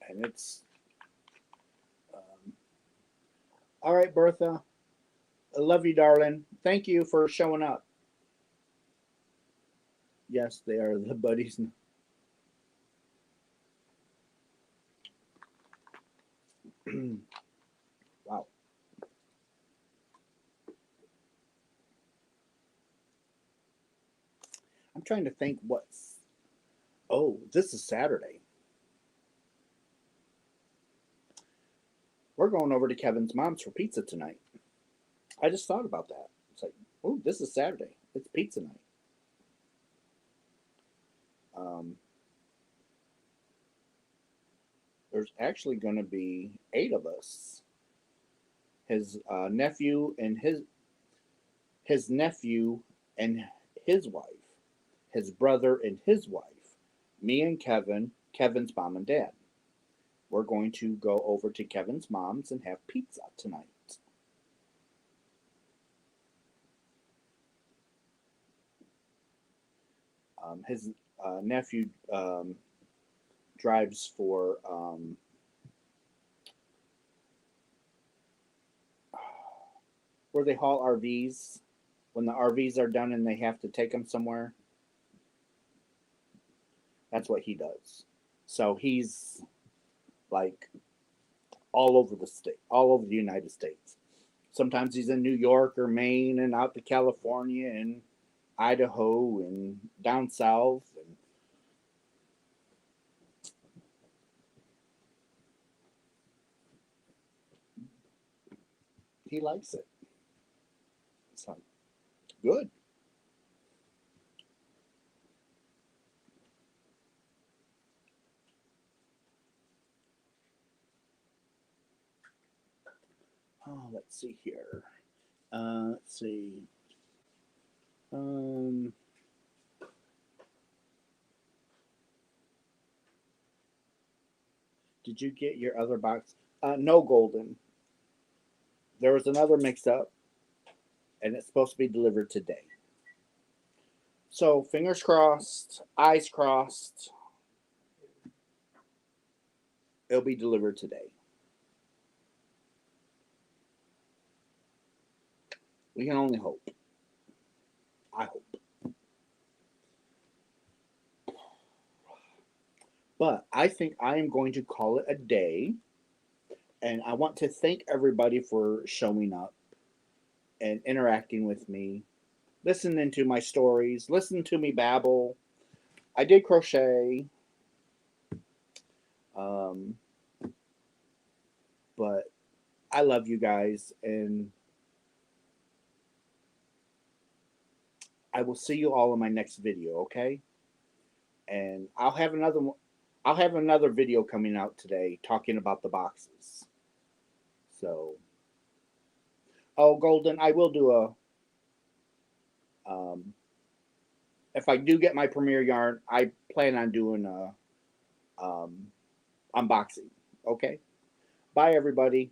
A: and it's um, all right, Bertha. I love you, darling. Thank you for showing up. Yes, they are the buddies. Wow. I'm trying to think what's. Oh, this is Saturday. We're going over to Kevin's mom's for pizza tonight. I just thought about that. It's like, oh, this is Saturday. It's pizza night. Um, there's actually going to be 8 of us. His nephew and his nephew and his wife, his brother and his wife, me and Kevin, Kevin's mom and dad. We're going to go over to Kevin's mom's and have pizza tonight. His nephew drives for where they haul RVs. When the RVs are done and they have to take them somewhere, that's what he does. So he's like all over the state, all over the United States. Sometimes he's in New York or Maine and out to California and Idaho and down south, and he likes it. So good. Oh, let's see here. Let's see. Um, did you get your other box? No, Golden. There was another mix up, and it's supposed to be delivered today. So fingers crossed, eyes crossed. It'll be delivered today. We can only hope. I hope. But I think I am going to call it a day. And I want to thank everybody for showing up and interacting with me, listening to my stories, listening to me babble. I did crochet, um, but I love you guys, and I will see you all in my next video. Okay, and I'll have another video coming out today talking about the boxes. So, oh, Golden, I will do a. If I do get my premiere yarn, I plan on doing a unboxing. Okay. Bye, everybody.